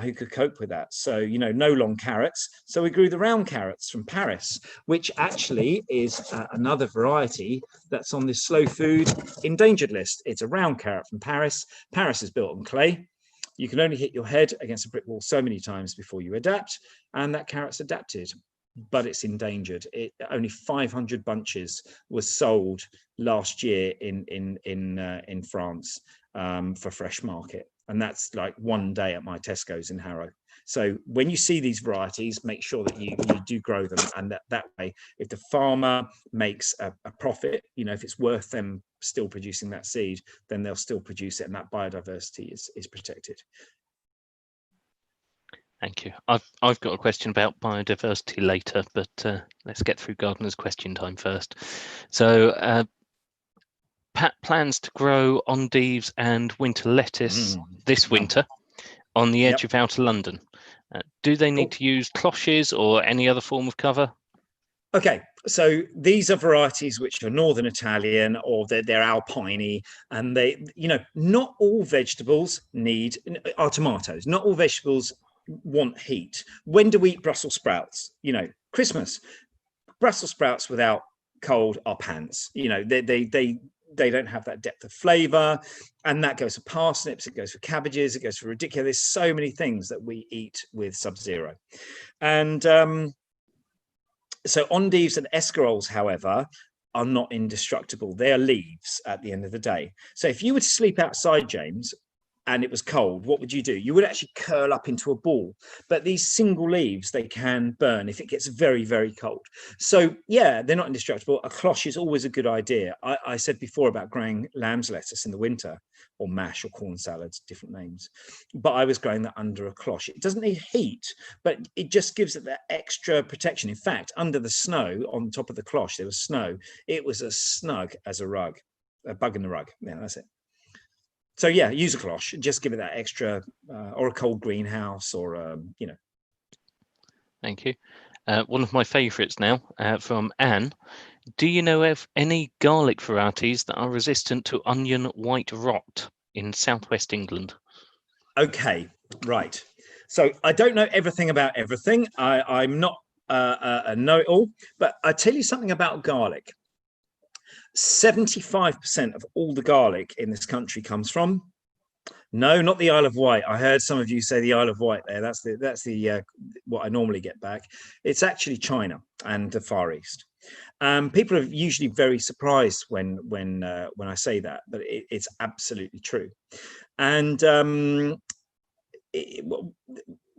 who could cope with that. So, you know, no long carrots. So we grew the round carrots from Paris, which actually is another variety that's on this slow food endangered list. It's a round carrot from Paris. Paris is built on clay. You can only hit your head against a brick wall so many times before you adapt, and that carrot's adapted. but it's endangered. Only 500 bunches was sold last year in France for fresh market, and that's like one day at my Tesco's in Harrow. So when you see these varieties, make sure that you do grow them, and that way, if the farmer makes a profit, if it's worth them still producing that seed, then they'll still produce it, and that biodiversity is protected. Thank you. I've got a question about biodiversity later, but let's get through gardener's question time first. So Pat plans to grow endives and winter lettuce this winter on the edge of outer London. Do they need to use cloches or any other form of cover? Okay, so these are varieties which are Northern Italian, or they're Alpine, and they, not all vegetables are tomatoes. Not all vegetables want heat. When do we eat Brussels sprouts? Christmas. Brussels sprouts without cold are pants. They don't have that depth of flavor, and that goes for parsnips, it goes for cabbages, it goes for radicchio. There's so many things that we eat with Sub-Zero. And so endives and escaroles, however, are not indestructible. They are leaves at the end of the day. So if you were to sleep outside, James, and it was cold, what would you do? You would actually curl up into a ball. But these single leaves, they can burn if it gets very, very cold. So yeah, they're not indestructible. A cloche is always a good idea. I said before about growing lamb's lettuce in the winter, or mash or corn salads, different names. But I was growing that under a cloche. It doesn't need heat, but it just gives it that extra protection. In fact, under the snow, on top of the cloche, there was snow. It was as snug as a rug, a bug in the rug. Yeah, that's it. So yeah, use a cloche, just give it that extra, or a cold greenhouse, or Thank you. One of my favourites now, from Anne. Do you know of any garlic varieties that are resistant to onion white rot in southwest England? Okay, right. So I don't know everything about everything. I'm not a know-it-all, but I tell you something about garlic. 75% of all the garlic in this country comes from, no, not the Isle of Wight. I heard some of you say the Isle of Wight there. That's the what I normally get back. It's actually China and the Far East. People are usually very surprised when I say that, but it's absolutely true. And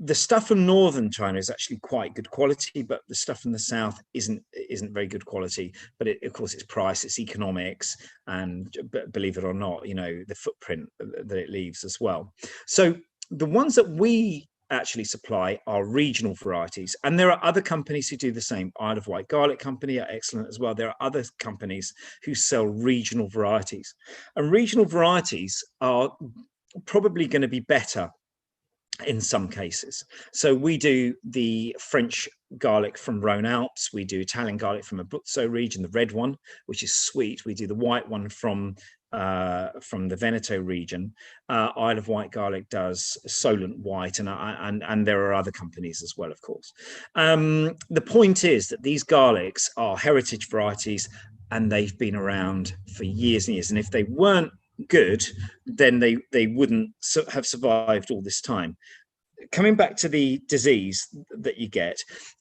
the stuff from northern China is actually quite good quality, but the stuff from the south isn't very good quality. But of course, it's price, it's economics, and believe it or not, the footprint that it leaves as well. So the ones that we actually supply are regional varieties, and there are other companies who do the same. Isle of Wight Garlic Company are excellent as well. There are other companies who sell regional varieties, and regional varieties are probably going to be better in some cases. So we do the French garlic from Rhone Alps, we do Italian garlic from Abruzzo region, the red one, which is sweet. We do the white one from the Veneto region. Isle of Wight garlic does Solent white, and there are other companies as well, of course. The point is that these garlics are heritage varieties, and they've been around for years and years. And if they weren't good, then they wouldn't have survived all this time. Coming back to the disease that you get,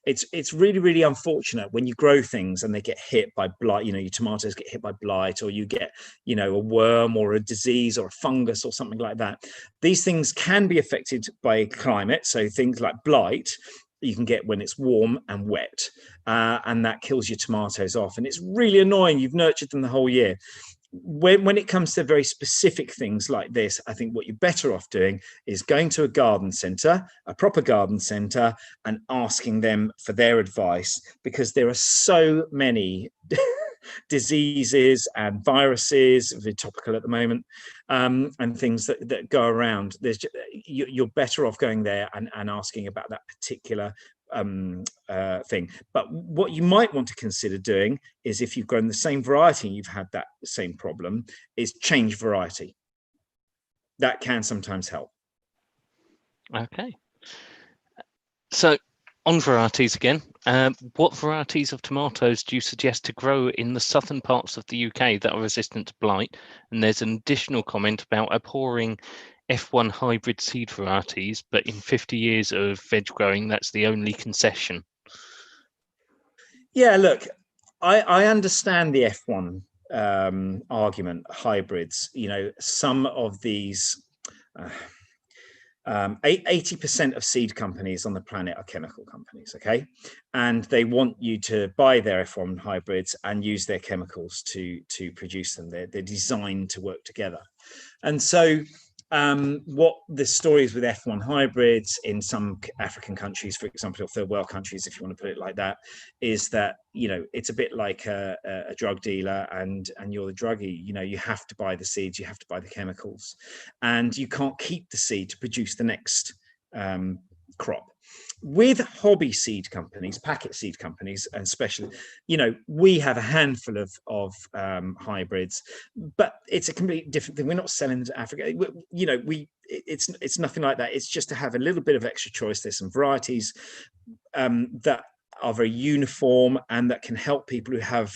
it's really, really unfortunate when you grow things and they get hit by blight. Your tomatoes get hit by blight, or you get a worm or a disease or a fungus or something like that. These things can be affected by climate, so things like blight you can get when it's warm and wet, and that kills your tomatoes off, and it's really annoying. You've nurtured them the whole year. When it comes to very specific things like this, I think what you're better off doing is going to a garden centre, a proper garden centre, and asking them for their advice, because there are so many diseases and viruses, very topical at the moment, and things that go around. You're better off going there and asking about that particular thing. But what you might want to consider doing is, if you've grown the same variety and you've had that same problem, is change variety. That can sometimes help. Okay. So on varieties again, what varieties of tomatoes do you suggest to grow in the southern parts of the UK that are resistant to blight? And there's an additional comment about abhorring F1 hybrid seed varieties, but in 50 years of veg growing, that's the only concession. Yeah, look, I understand the F1 argument, hybrids. Some of these, 80% of seed companies on the planet are chemical companies, okay? And they want you to buy their F1 hybrids and use their chemicals to produce them. They're designed to work together. And so what the story is with F1 hybrids in some African countries, for example, or third world countries, if you want to put it like that, is that, it's a bit like a drug dealer and you're the druggie. You have to buy the seeds, you have to buy the chemicals, and you can't keep the seed to produce the next crop. With hobby seed companies, packet seed companies, and especially, we have a handful of hybrids, but it's a completely different thing. We're not selling to Africa. It's nothing like that. It's just to have a little bit of extra choice. There's some varieties that are very uniform and that can help people who have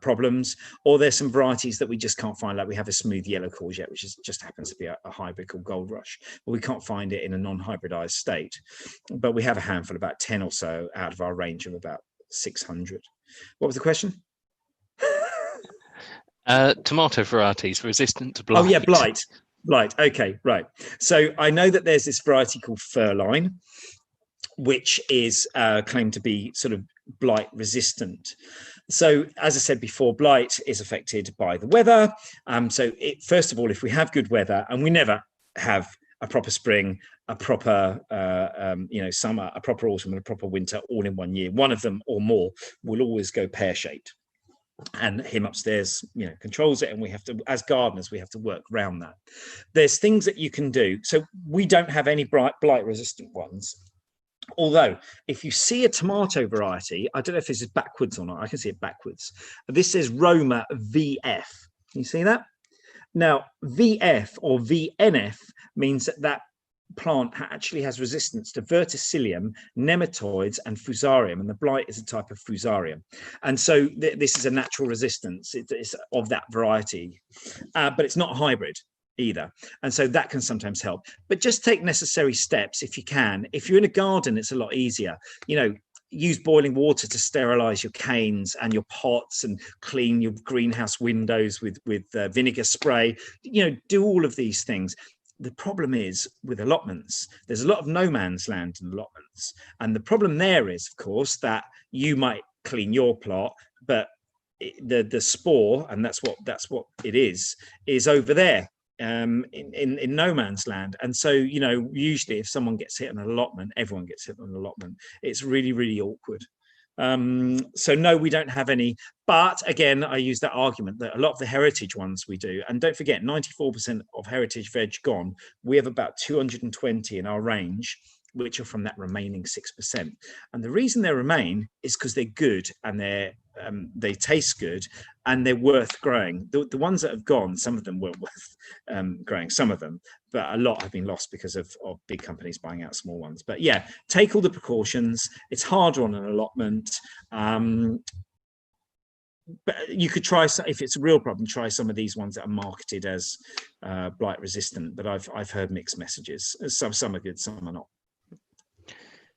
problems, or there's some varieties that we just can't find. Like we have a smooth yellow courgette, which just happens to be a hybrid called Gold Rush, but we can't find it in a non-hybridized state. But we have a handful, about 10 or so out of our range of about 600. What was the question? Tomato varieties resistant to blight. Oh yeah, blight. Okay, right. So I know that there's this variety called Furline, which is claimed to be sort of blight resistant. So as I said before, blight is affected by the weather. First of all, if we have good weather, and we never have a proper spring, a proper summer, a proper autumn, and a proper winter all in one year, one of them or more will always go pear-shaped. And him upstairs, controls it, and we have to, as gardeners, we have to work around that. There's things that you can do. So we don't have any blight-resistant ones. Although, if you see a tomato variety, I don't know if this is backwards or not. I can see it backwards. This says Roma VF. Can you see that? Now, VF or VNF means that plant actually has resistance to verticillium, nematoids, and fusarium, and the blight is a type of fusarium. And so this is a natural resistance. It's of that variety, but it's not a hybrid either, and so that can sometimes help. But just take necessary steps if you can. If you're in a garden, it's a lot easier. Use boiling water to sterilize your canes and your pots, and clean your greenhouse windows with vinegar spray. Do all of these things. The problem is with allotments, there's a lot of no man's land in allotments, and the problem there is, of course, that you might clean your plot, but the spore, and that's what it is over there in no man's land. And so usually if someone gets hit on an allotment, everyone gets hit on an allotment. It's really, really awkward. So no, we don't have any, but again, I use that argument that a lot of the heritage ones we do, and don't forget 94% of heritage veg gone, we have about 220 in our range, which are from that remaining 6%. And the reason they remain is because they're good, and they taste good, and they're worth growing. The ones that have gone, some of them weren't worth growing, some of them, but a lot have been lost because of big companies buying out small ones. But yeah, take all the precautions. It's harder on an allotment. But you could try, if it's a real problem, try some of these ones that are marketed as blight resistant. But I've heard mixed messages. Some are good, some are not.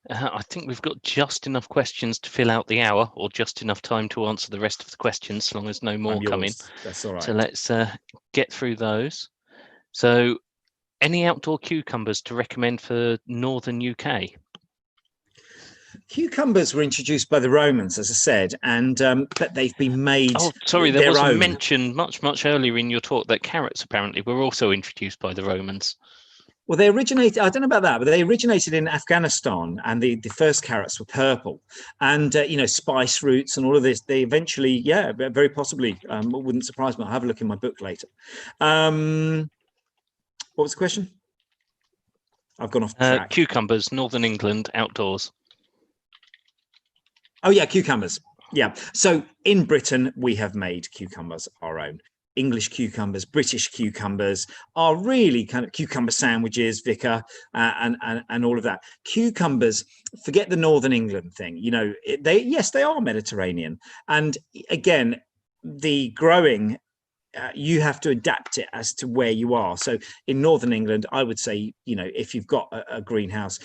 I think we've got just enough questions to fill out the hour, or just enough time to answer the rest of the questions, as long as no more come in. That's all right. So let's get through those. So, any outdoor cucumbers to recommend for northern UK? Cucumbers were introduced by the Romans, as I said, and but they've been made. Oh, sorry, there was a mention much earlier in your talk that carrots apparently were also introduced by the Romans. Well, they originated, I don't know about that, but they originated in Afghanistan, and the first carrots were purple. And, spice roots and all of this, they eventually, very possibly, wouldn't surprise me. I'll have a look in my book later. What was the question? I've gone off track. Cucumbers, Northern England, outdoors. Oh, yeah, cucumbers. Yeah. So in Britain, we have made cucumbers our own. English cucumbers, British cucumbers are really kind of cucumber sandwiches, Vicar, and all of that. Cucumbers, forget the Northern England thing. They are Mediterranean, and again, the growing. You have to adapt it as to where you are. So in Northern England, I would say, if you've got a greenhouse,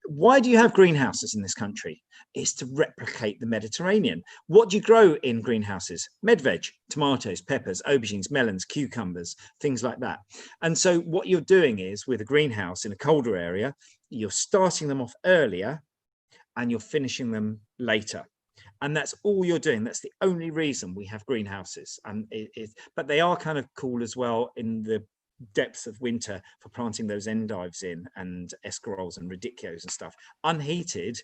why do you have greenhouses in this country? It's to replicate the Mediterranean. What do you grow in greenhouses? Medveg, tomatoes, peppers, aubergines, melons, cucumbers, things like that. And so what you're doing is, with a greenhouse in a colder area, you're starting them off earlier and you're finishing them later. And that's all you're doing. That's the only reason we have greenhouses. And but they are kind of cool as well in the depths of winter for planting those endives in, and escaroles and radicchios and stuff, unheated,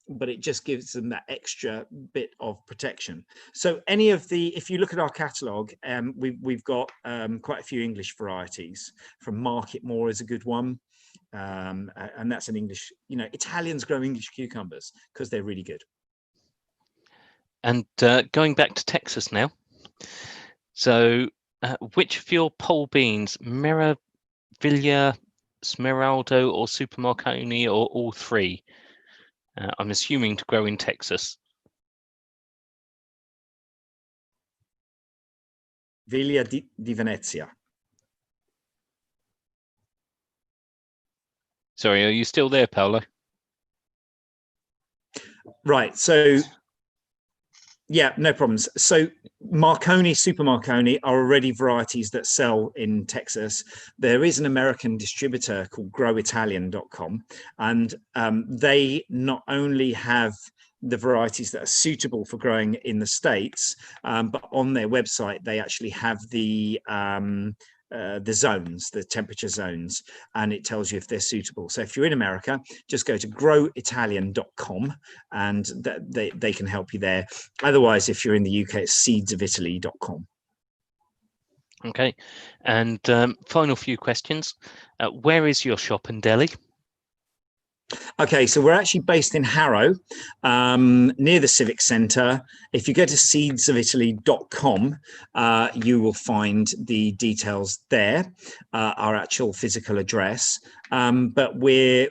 but it just gives them that extra bit of protection. So any of the, if you look at our catalogue, we've got quite a few English varieties. From Market More is a good one, and that's an English, you know, Italians grow English cucumbers because they're really good. And going back to Texas now, so which of your pole beans, Meraviglia, Smeraldo, or Super Marconi, or all three? I'm assuming to grow in Texas. Viglia di Venezia. Sorry, are you still there, Paolo? Right, so yeah, no problems. So Marconi, Super Marconi are already varieties that sell in Texas. There is an American distributor called growitalian.com, and they not only have the varieties that are suitable for growing in the States, but on their website, they actually have the zones, the temperature zones, and it tells you if they're suitable. So if you're in America, just go to growitalian.com and they can help you there. Otherwise, if you're in the UK, it's seedsofitaly.com. Okay, and final few questions. Where is your shop in Delhi? Okay, so we're actually based in Harrow, near the Civic Centre. If you go to seedsofitaly.com, you will find the details there, our actual physical address. But we're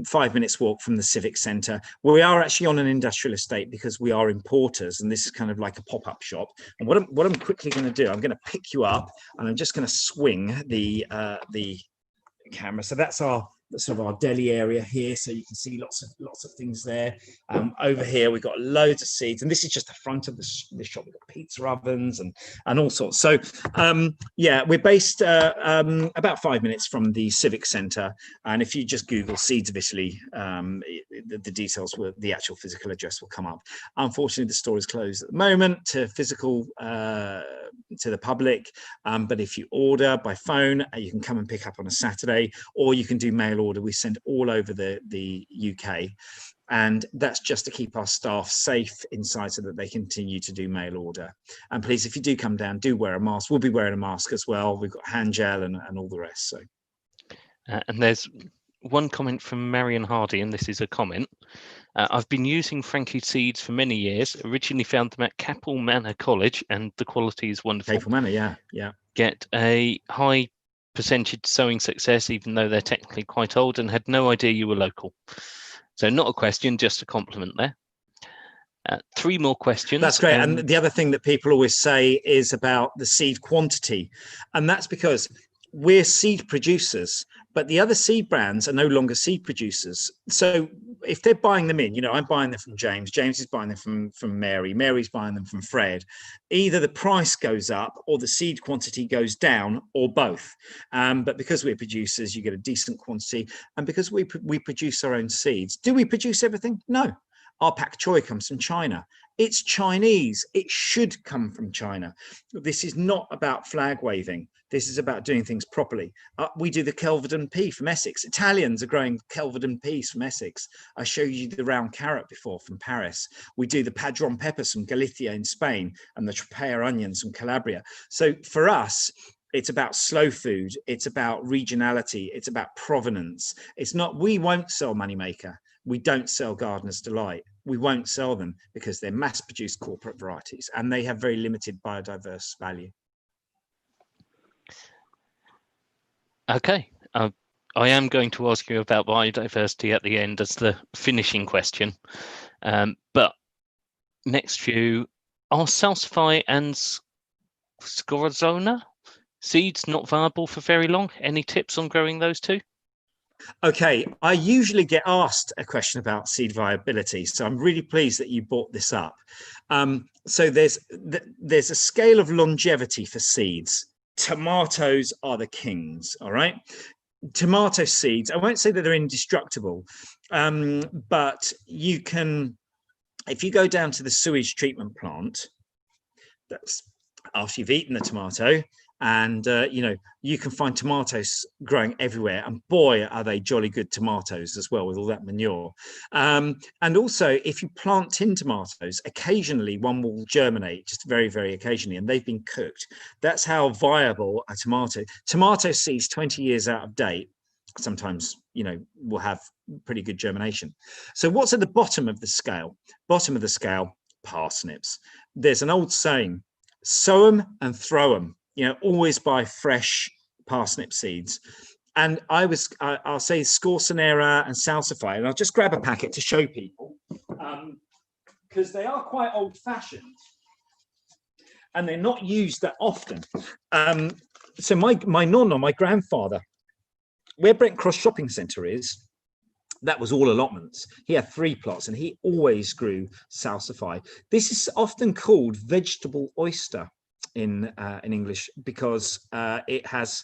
5 minutes walk from the Civic Centre. We are actually on an industrial estate because we are importers, and this is kind of like a pop-up shop. And what I'm quickly going to do, I'm going to pick you up, and I'm just going to swing the camera. So that's our sort of our deli area here, so you can see lots of things there. Over here we've got loads of seeds, and this is just the front of the shop. We've got pizza ovens and all sorts. So yeah, we're based about 5 minutes from the Civic Centre, and if you just Google Seeds of Italy, the details, the actual physical address will come up. Unfortunately, the store is closed at the moment to physical to the public, but if you order by phone, you can come and pick up on a Saturday, or you can do mail order. We send all over the UK, and that's just to keep our staff safe inside so that they continue to do mail order. And please, if you do come down, do wear a mask. We'll be wearing a mask as well. We've got hand gel and all the rest. So and there's one comment from Marion Hardy, and this is a comment. I've been using Frankie seeds for many years. Originally found them at Capel Manor College, and the quality is wonderful. Capel Manor, yeah. Get a high percentage sowing success, even though they're technically quite old, and had no idea you were local. So not a question, just a compliment there. 3 more questions. That's great. And the other thing that people always say is about the seed quantity, and that's because we're seed producers, but the other seed brands are no longer seed producers. So if they're buying them in, I'm buying them from James is buying them from Mary's buying them from Fred, either the price goes up or the seed quantity goes down, or both. But because we're producers, you get a decent quantity, and because we produce our own seeds. Do we produce everything? No. Our pak choi comes from China. It's Chinese. It should come from China. This is not about flag waving. This is about doing things properly. We do the Kelvedon pea from Essex. Italians are growing Kelvedon peas from Essex. I showed you the round carrot before from Paris. We do the Padron peppers from Galicia in Spain, and the Tropea onions from Calabria. So for us, it's about slow food. It's about regionality. It's about provenance. It's not, we won't sell Moneymaker. We don't sell Gardener's Delight. We won't sell them because they're mass-produced corporate varieties, and they have very limited biodiverse value. Okay. I am going to ask you about biodiversity at the end as the finishing question. But next few, are Salsify and Scorzona seeds not viable for very long? Any tips on growing those two? Okay, I usually get asked a question about seed viability, so I'm really pleased that you brought this up. So there's a scale of longevity for seeds. Tomatoes are the kings, all right? Tomato seeds, I won't say that they're indestructible, but you can, if you go down to the sewage treatment plant, that's after you've eaten the tomato, and you can find tomatoes growing everywhere, and boy are they jolly good tomatoes as well, with all that manure. And also, if you plant tin tomatoes, occasionally one will germinate, just very, very occasionally, and they've been cooked. That's how viable a tomato seeds 20 years out of date sometimes will have pretty good germination. So what's at the bottom of the scale? Parsnips. There's an old saying, sow them and throw them. Always buy fresh parsnip seeds. And I'll say Scorzonera and Salsify, and I'll just grab a packet to show people, because they are quite old-fashioned and they're not used that often. So my nonna, my grandfather, where Brent Cross Shopping Centre is, that was all allotments. He had 3 plots and he always grew Salsify. This is often called vegetable oyster in English, because it has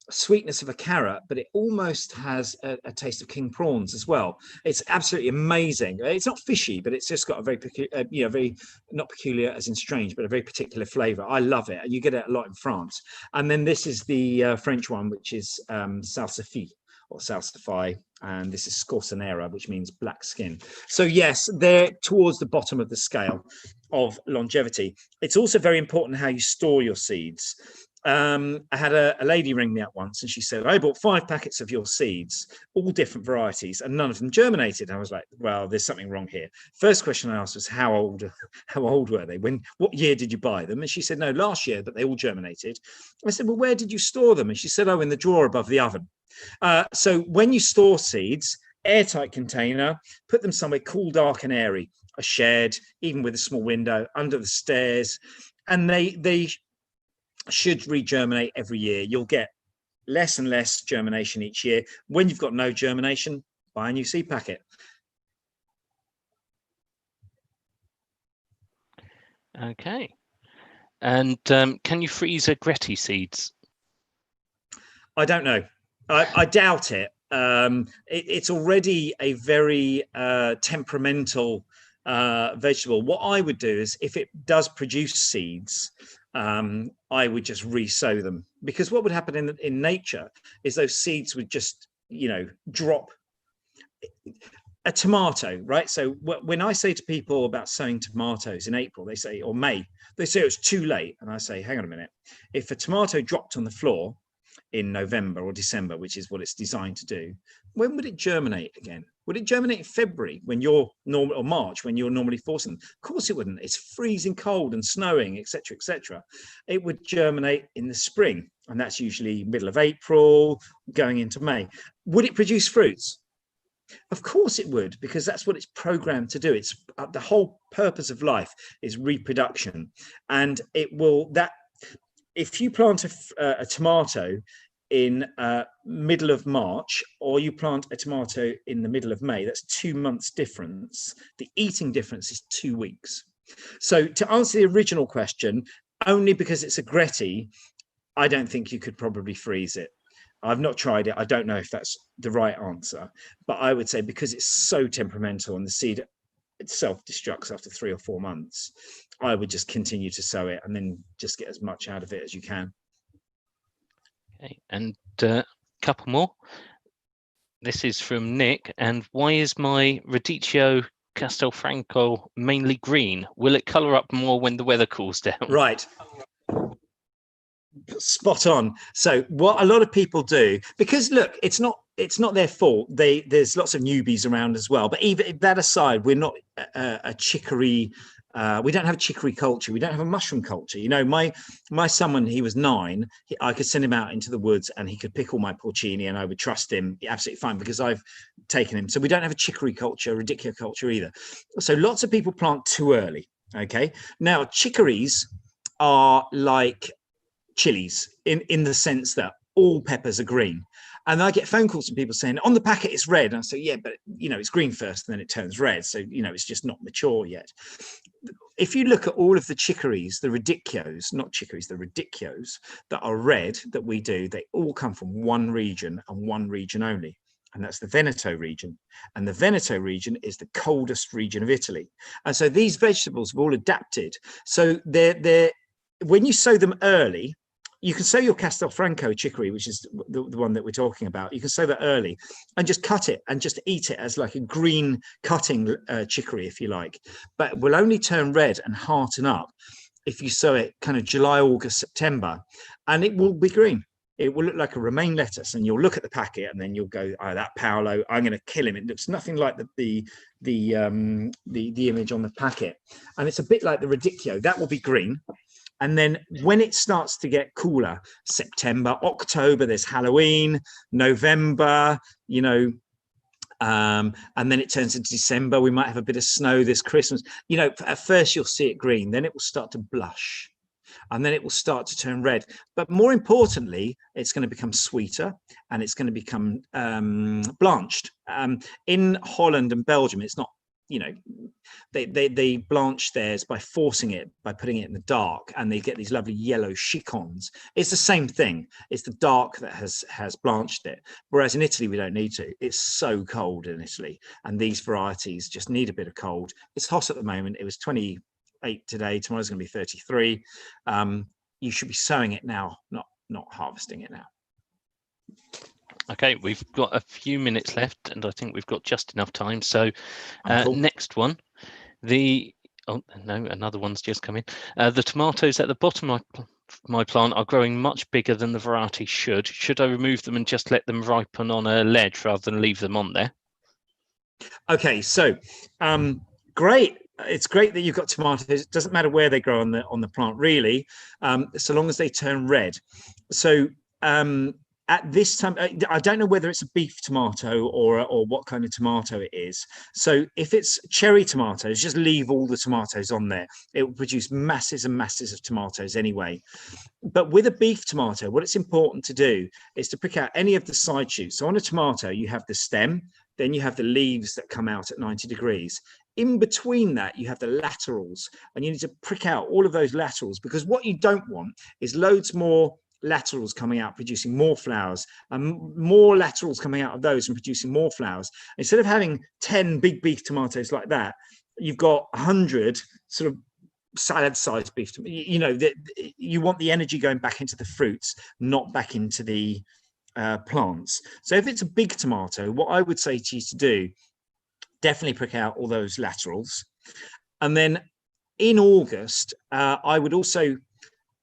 sweetness of a carrot, but it almost has a taste of king prawns as well. It's absolutely amazing. It's not fishy, but it's just got a very peculiar, very, not peculiar as in strange, but a very particular flavor. I love it. You get it a lot in France. And then this is the French one, which is Salsify or Salsify, and this is Scorzonera, which means black skin. So yes, they're towards the bottom of the scale of longevity. It's also very important how you store your seeds. I had a lady ring me up once, and she said, I bought 5 packets of your seeds, all different varieties, and none of them germinated. I was like, well, there's something wrong here. First question I asked was, how old were they? What year did you buy them? And she said, no, last year, but they all germinated. I said, well, where did you store them? And she said, oh, in the drawer above the oven. So when you store seeds, airtight container, put them somewhere cool, dark and airy, a shed, even with a small window, under the stairs, and they should regerminate every year. You'll get less and less germination each year. When you've got no germination, buy a new seed packet. Okay. And can you freeze agretti seeds? I don't know. I doubt it. It's already a very temperamental vegetable. What I would do is, if it does produce seeds, I would just re-sow them, because what would happen in nature is those seeds would just, drop. A tomato, right? So when I say to people about sowing tomatoes in April, they say, or May, they say it's too late. And I say, hang on a minute. If a tomato dropped on the floor in November or December, which is what it's designed to do, when would it germinate again? Would it germinate in February when you're normal, or March when you're normally forcing them? Of course it wouldn't. It's freezing cold and snowing, etc., etc. It would germinate in the spring, and that's usually middle of April, going into May. Would it produce fruits? Of course it would, because that's what it's programmed to do. It's the whole purpose of life is reproduction, and it will. That if you plant a tomato in middle of March, or you plant a tomato in the middle of May, that's 2 months difference. The eating difference is 2 weeks. So to answer the original question, only because it's agretti, I don't think you could probably freeze it. I've not tried it. I don't know if that's the right answer, but I would say because it's so temperamental and the seed itself destructs after 3 or 4 months, I would just continue to sow it and then just get as much out of it as you can. Okay, and a couple more. This is from Nick. And why is my Radicchio Castelfranco mainly green? Will it colour up more when the weather cools down? Right. Spot on. So what a lot of people do, because look, it's not their fault. There's lots of newbies around as well. But even that aside, we're not a chicory. We don't have a chicory culture. We don't have a mushroom culture. My son, when he was 9, I could send him out into the woods and he could pick all my porcini, and I would trust him absolutely fine because I've taken him. So we don't have a chicory culture, radicchio culture either. So lots of people plant too early. Okay. Now chicories are like chilies in the sense that all peppers are green. And I get phone calls from people saying, on the packet it's red. And I say, yeah, but it's green first, and then it turns red. So, it's just not mature yet. If you look at all of the chicories, the radicchios, not chicories, the radicchios that are red that we do, they all come from one region and one region only. And that's the Veneto region. And the Veneto region is the coldest region of Italy. And so these vegetables have all adapted. So they're when you sow them early, you can sow your Castelfranco chicory, which is the one that we're talking about. You can sow that early and just cut it and just eat it as like a green cutting chicory, if you like. But it will only turn red and hearten up if you sow it kind of July, August, September, and it will be green. It will look like a romaine lettuce, and you'll look at the packet and then you'll go, oh, that Paolo, I'm going to kill him. It looks nothing like the image on the packet. And it's a bit like the radicchio. That will be green. And then when it starts to get cooler, September, October, there's Halloween, November, and then it turns into December. We might have a bit of snow this Christmas. At first you'll see it green, then it will start to blush, and then it will start to turn red. But more importantly, it's going to become sweeter, and it's going to become blanched. In Holland and Belgium, it's not, they blanch theirs by forcing it, by putting it in the dark, and they get these lovely yellow chicons. It's the same thing. It's the dark that has blanched it. Whereas in Italy, we don't need to. It's so cold in Italy, and these varieties just need a bit of cold. It's hot at the moment. It was 28 today. Tomorrow's going to be 33. You should be sowing it now, not harvesting it now. Okay, we've got a few minutes left, and I think we've got just enough time. So Cool. Next one, another one's just come in. The tomatoes at the bottom of my plant are growing much bigger than the variety should. Should I remove them and just let them ripen on a ledge rather than leave them on there? Okay, so great. It's great that you've got tomatoes. It doesn't matter where they grow on the plant, really, so long as they turn red. So at this time, I don't know whether it's a beef tomato or what kind of tomato it is. So if it's cherry tomatoes, just leave all the tomatoes on there. It will produce masses and masses of tomatoes anyway. But with a beef tomato, what it's important to do is to pick out any of the side shoots. So on a tomato, you have the stem, then you have the leaves that come out at 90 degrees. In between that, you have the laterals, and you need to prick out all of those laterals, because what you don't want is loads more laterals coming out producing more flowers, and more laterals coming out of those and producing more flowers. Instead of having 10 big beef tomatoes like that, you've got 100 sort of salad-sized beef. You want the energy going back into the fruits, not back into the plants. So if it's a big tomato, what I would say to you to do, definitely prick out all those laterals. And then in August, I would also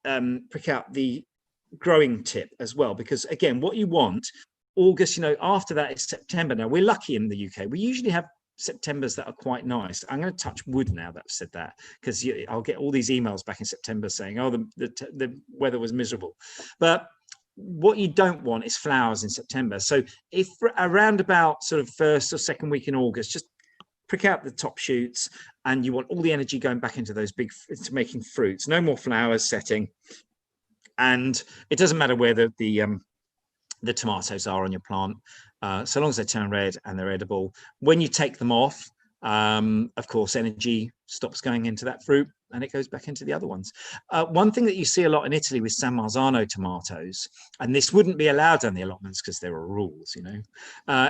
prick out the growing tip as well, because again, what you want, August, after that is September. Now, we're lucky in the UK. We usually have Septembers that are quite nice. I'm going to touch wood now that I've said that, because I'll get all these emails back in September saying, oh, the weather was miserable. But what you don't want is flowers in September. So if around about sort of first or second week in August, just prick out the top shoots, and you want all the energy going back into those into making fruits. No more flowers setting. And it doesn't matter where the tomatoes are on your plant, so long as they turn red and they're edible. When you take them off, of course, energy stops going into that fruit and it goes back into the other ones. One thing that you see a lot in Italy with San Marzano tomatoes, and this wouldn't be allowed on the allotments because there are rules,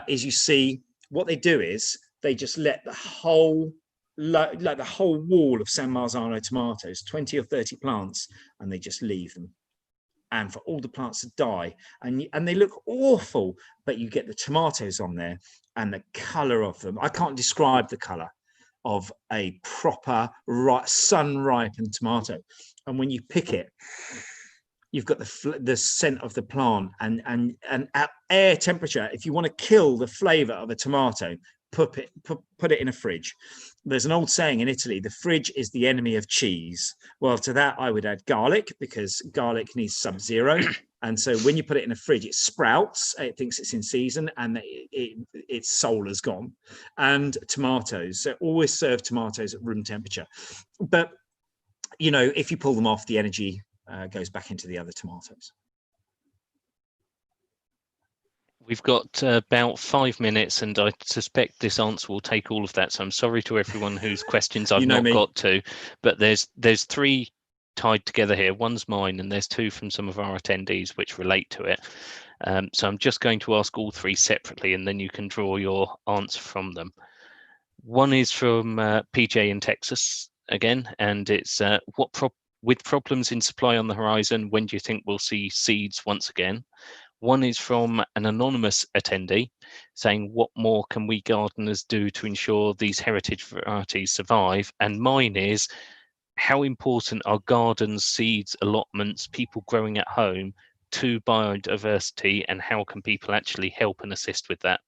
is you see what they do is they just let the whole like the whole wall of San Marzano tomatoes, 20 or 30 plants, and they just leave them. And for all the plants to die, and they look awful, but you get the tomatoes on there and the color of them. I can't describe the color of a proper sun-ripened tomato. And when you pick it, you've got the scent of the plant, and at air temperature. If you want to kill the flavor of a tomato, put it in a fridge. There's an old saying in Italy, the fridge is the enemy of cheese. Well, to that I would add garlic, because garlic needs sub-zero. And so when you put it in a fridge, it sprouts, it thinks it's in season, and its soul is gone. And tomatoes, so always serve tomatoes at room temperature. But, if you pull them off, the energy goes back into the other tomatoes. We've got about 5 minutes, and I suspect this answer will take all of that. So I'm sorry to everyone whose questions I've not got to, but there's 3 tied together here. One's mine, and there's 2 from some of our attendees which relate to it. So I'm just going to ask all 3 separately, and then you can draw your answer from them. One is from PJ in Texas again, and it's with problems in supply on the horizon, when do you think we'll see seeds once again? One is from an anonymous attendee saying, what more can we gardeners do to ensure these heritage varieties survive? And mine is, how important are gardens, seeds, allotments, people growing at home to biodiversity, and how can people actually help and assist with that?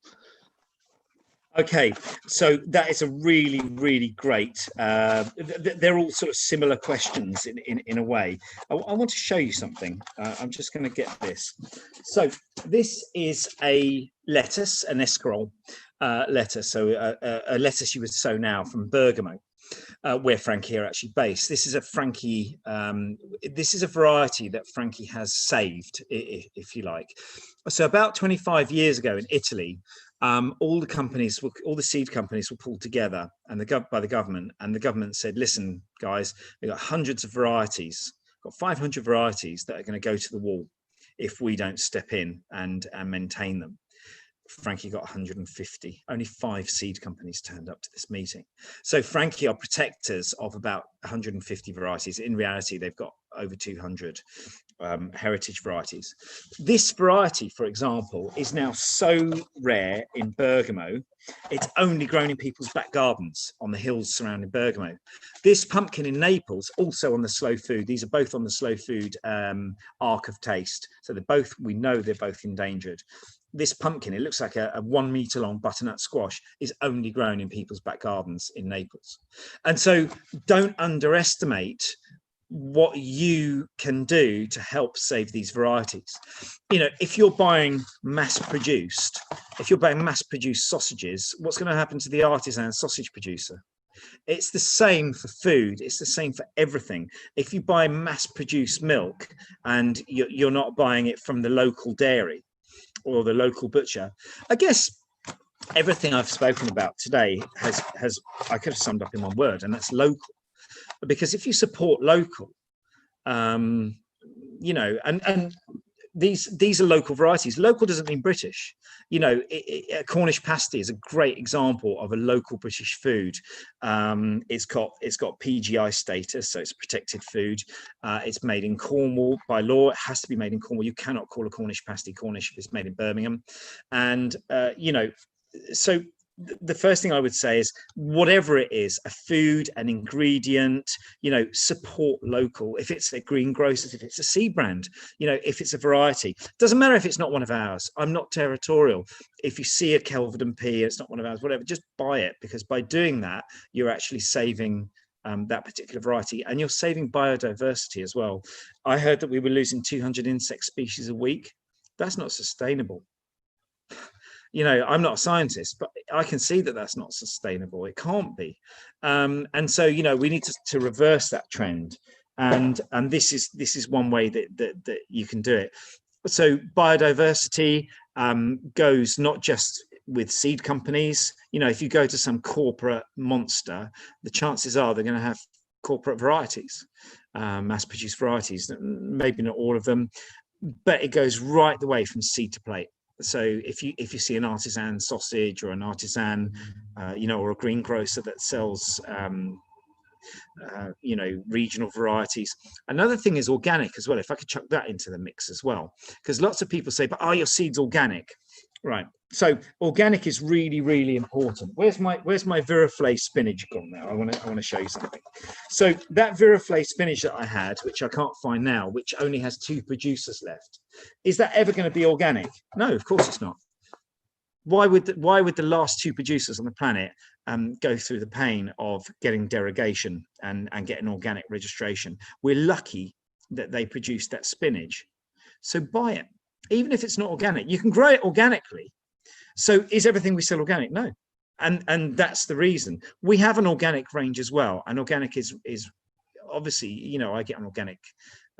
Okay, so that is a really, really great. They're all sort of similar questions in a way. I want to show you something. I'm just going to get this. So this is a lettuce, an escarole lettuce. So a lettuce you would sow now from Bergamo, where Frankie are actually based. This is a Frankie. This is a variety that Frankie has saved, if you like. So about 25 years ago in Italy, all the seed companies were pulled together by the government, and the government said, listen, guys, we've got hundreds of varieties, got 500 varieties that are going to go to the wall if we don't step in and maintain them. Frankie got 150. Only 5 seed companies turned up to this meeting. So Frankie are protectors of about 150 varieties. In reality, they've got over 200 heritage varieties. This variety, for example, is now so rare in Bergamo, it's only grown in people's back gardens on the hills surrounding Bergamo. This pumpkin in Naples, also on the slow food. These are both on the slow food arc of taste. So we know they're both endangered. This pumpkin, it looks like a 1 meter long butternut squash, is only grown in people's back gardens in Naples. And so don't underestimate what you can do to help save these varieties. You know, if you're buying mass produced sausages, what's going to happen to the artisan sausage producer? It's the same for food. It's the same for everything. If you buy mass produced milk and you're not buying it from the local dairy or the local butcher, I guess everything I've spoken about today has I could have summed up in one word, and that's local. Because if you support local, you know, and these are local varieties. Local doesn't mean British. You know, Cornish pasty is a great example of a local British food. It's got PGI status, so it's protected food. It's made in Cornwall by law. It has to be made in Cornwall. You cannot call a Cornish pasty Cornish if it's made in Birmingham. And you know, so the first thing I would say is, whatever it is, a food, an ingredient, you know, support local. If it's a greengrocers, if it's a seed brand, you know, if it's a variety, doesn't matter if it's not one of ours. I'm not territorial. If you see a Kelvedon pea, it's not one of ours, whatever, just buy it, because by doing that, you're actually saving that particular variety, and you're saving biodiversity as well. I heard that we were losing 200 insect species a week. That's not sustainable. You know, I'm not a scientist, but I can see that that's not sustainable. It can't be. And so, you know, we need to reverse that trend. And this is one way that you can do it. So biodiversity goes not just with seed companies. You know, if you go to some corporate monster, the chances are they're going to have corporate varieties, mass-produced varieties. Maybe not all of them, but it goes right the way from seed to plate. So if you see an artisan sausage or an artisan, you know, or a greengrocer that sells, you know, regional varieties. Another thing is organic as well. If I could chuck that into the mix as well, because lots of people say, but are your seeds organic? Right. So organic is really, really important. Where's my Viraflay spinach gone now? I want to show you something. So that Viraflay spinach that I had, which I can't find now, which only has 2 producers left, is that ever going to be organic? No, of course it's not. Why would the last 2 producers on the planet go through the pain of getting derogation and getting organic registration? We're lucky that they produced that spinach. So buy it, even if it's not organic. You can grow it organically. So is everything we sell organic? No. And that's the reason. We have an organic range as well. And organic is obviously, you know, I get an organic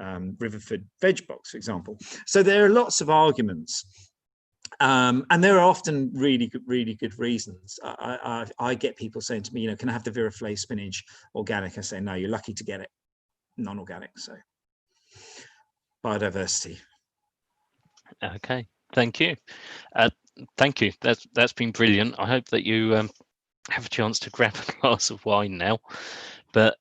Riverford veg box, for example. So there are lots of arguments And there are often really good reasons. I get people saying to me, you know, can I have the Viraflay spinach organic? I say, no, you're lucky to get it non-organic. So biodiversity. Okay, thank you. Thank you. That's been brilliant. I hope that you have a chance to grab a glass of wine now. But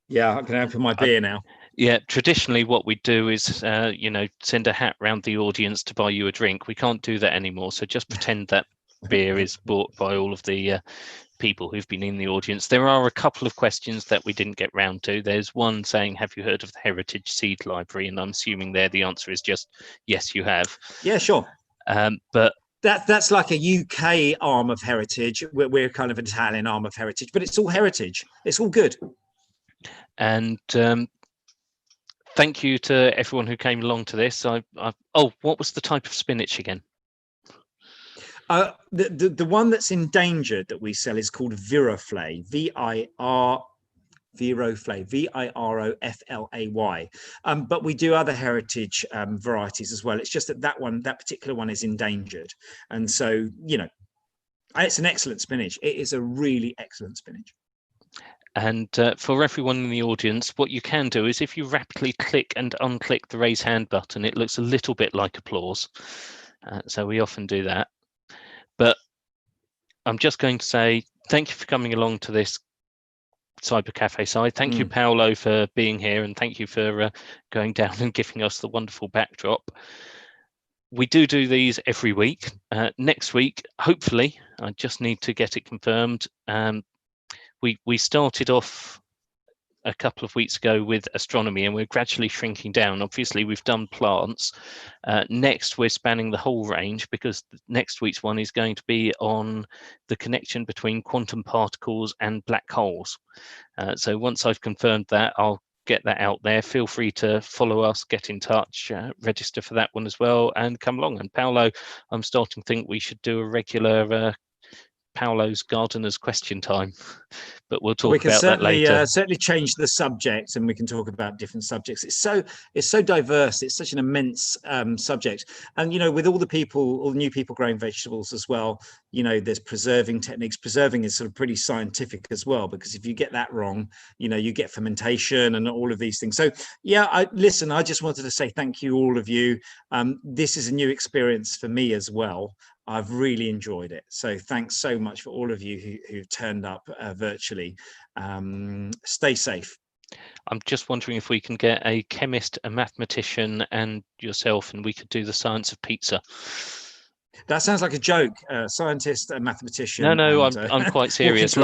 yeah, I'm going to open my beer now. Yeah, traditionally what we do is, you know, send a hat round the audience to buy you a drink. We can't do that anymore. So just pretend that beer is bought by all of the people who've been in the audience. There are a couple of questions that we didn't get round to. There's one saying, have you heard of the Heritage Seed Library? And I'm assuming there the answer is just, yes, you have. Yeah, sure. But that's like a UK arm of Heritage. We're kind of an Italian arm of Heritage, but it's all heritage. It's all good. And thank you to everyone who came along to this. Oh, what was the type of spinach again? The one that's endangered that we sell is called Viroflay, Viroflay, Viroflay. But we do other heritage varieties as well. It's just that particular one is endangered. And so, you know, it's an excellent spinach. It is a really excellent spinach. And for everyone in the audience, what you can do is if you rapidly click and unclick the raise hand button, it looks a little bit like applause. So we often do that. But I'm just going to say thank you for coming along to this Cyber Cafe side. Thank you, Paolo, for being here, and thank you for going down and giving us the wonderful backdrop. We do these every week. Next week, hopefully, I just need to get it confirmed. We started off a couple of weeks ago with astronomy, and we're gradually shrinking down. Obviously, we've done plants. Next, we're spanning the whole range, because next week's one is going to be on the connection between quantum particles and black holes. So once I've confirmed that, I'll get that out there. Feel free to follow us, get in touch, register for that one as well, and come along. And Paolo, I'm starting to think we should do a regular Paolo's Gardener's Question Time, but we'll talk about that later. Certainly change the subject, and we can talk about different subjects. It's so diverse. It's such an immense subject, and you know, with all the new people growing vegetables as well, you know, there's preserving techniques. Preserving is sort of pretty scientific as well, because if you get that wrong, you know, you get fermentation and all of these things. So yeah, I just wanted to say thank you, all of you. This is a new experience for me as well. I've really enjoyed it. So thanks so much for all of you who've turned up virtually. Stay safe. I'm just wondering if we can get a chemist, a mathematician, and yourself, and we could do the science of pizza. That sounds like a joke. Scientist, a mathematician. No, I'm quite serious.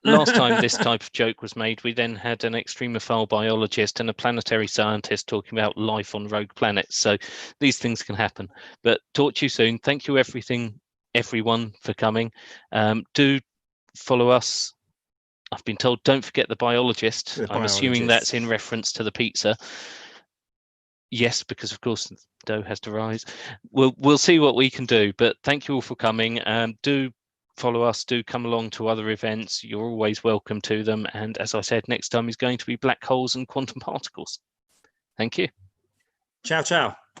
Last time this type of joke was made, we then had an extremophile biologist and a planetary scientist talking about life on rogue planets. So these things can happen. But talk to you soon. Thank you, everyone, for coming. Do follow us. I've been told don't forget the biologist. I'm assuming that's in reference to the pizza. Yes, because of course the dough has to rise. We'll see what we can do. But thank you all for coming. Do follow us, do come along to other events. You're always welcome to them. And as I said, next time is going to be black holes and quantum particles. Thank you. Ciao, ciao.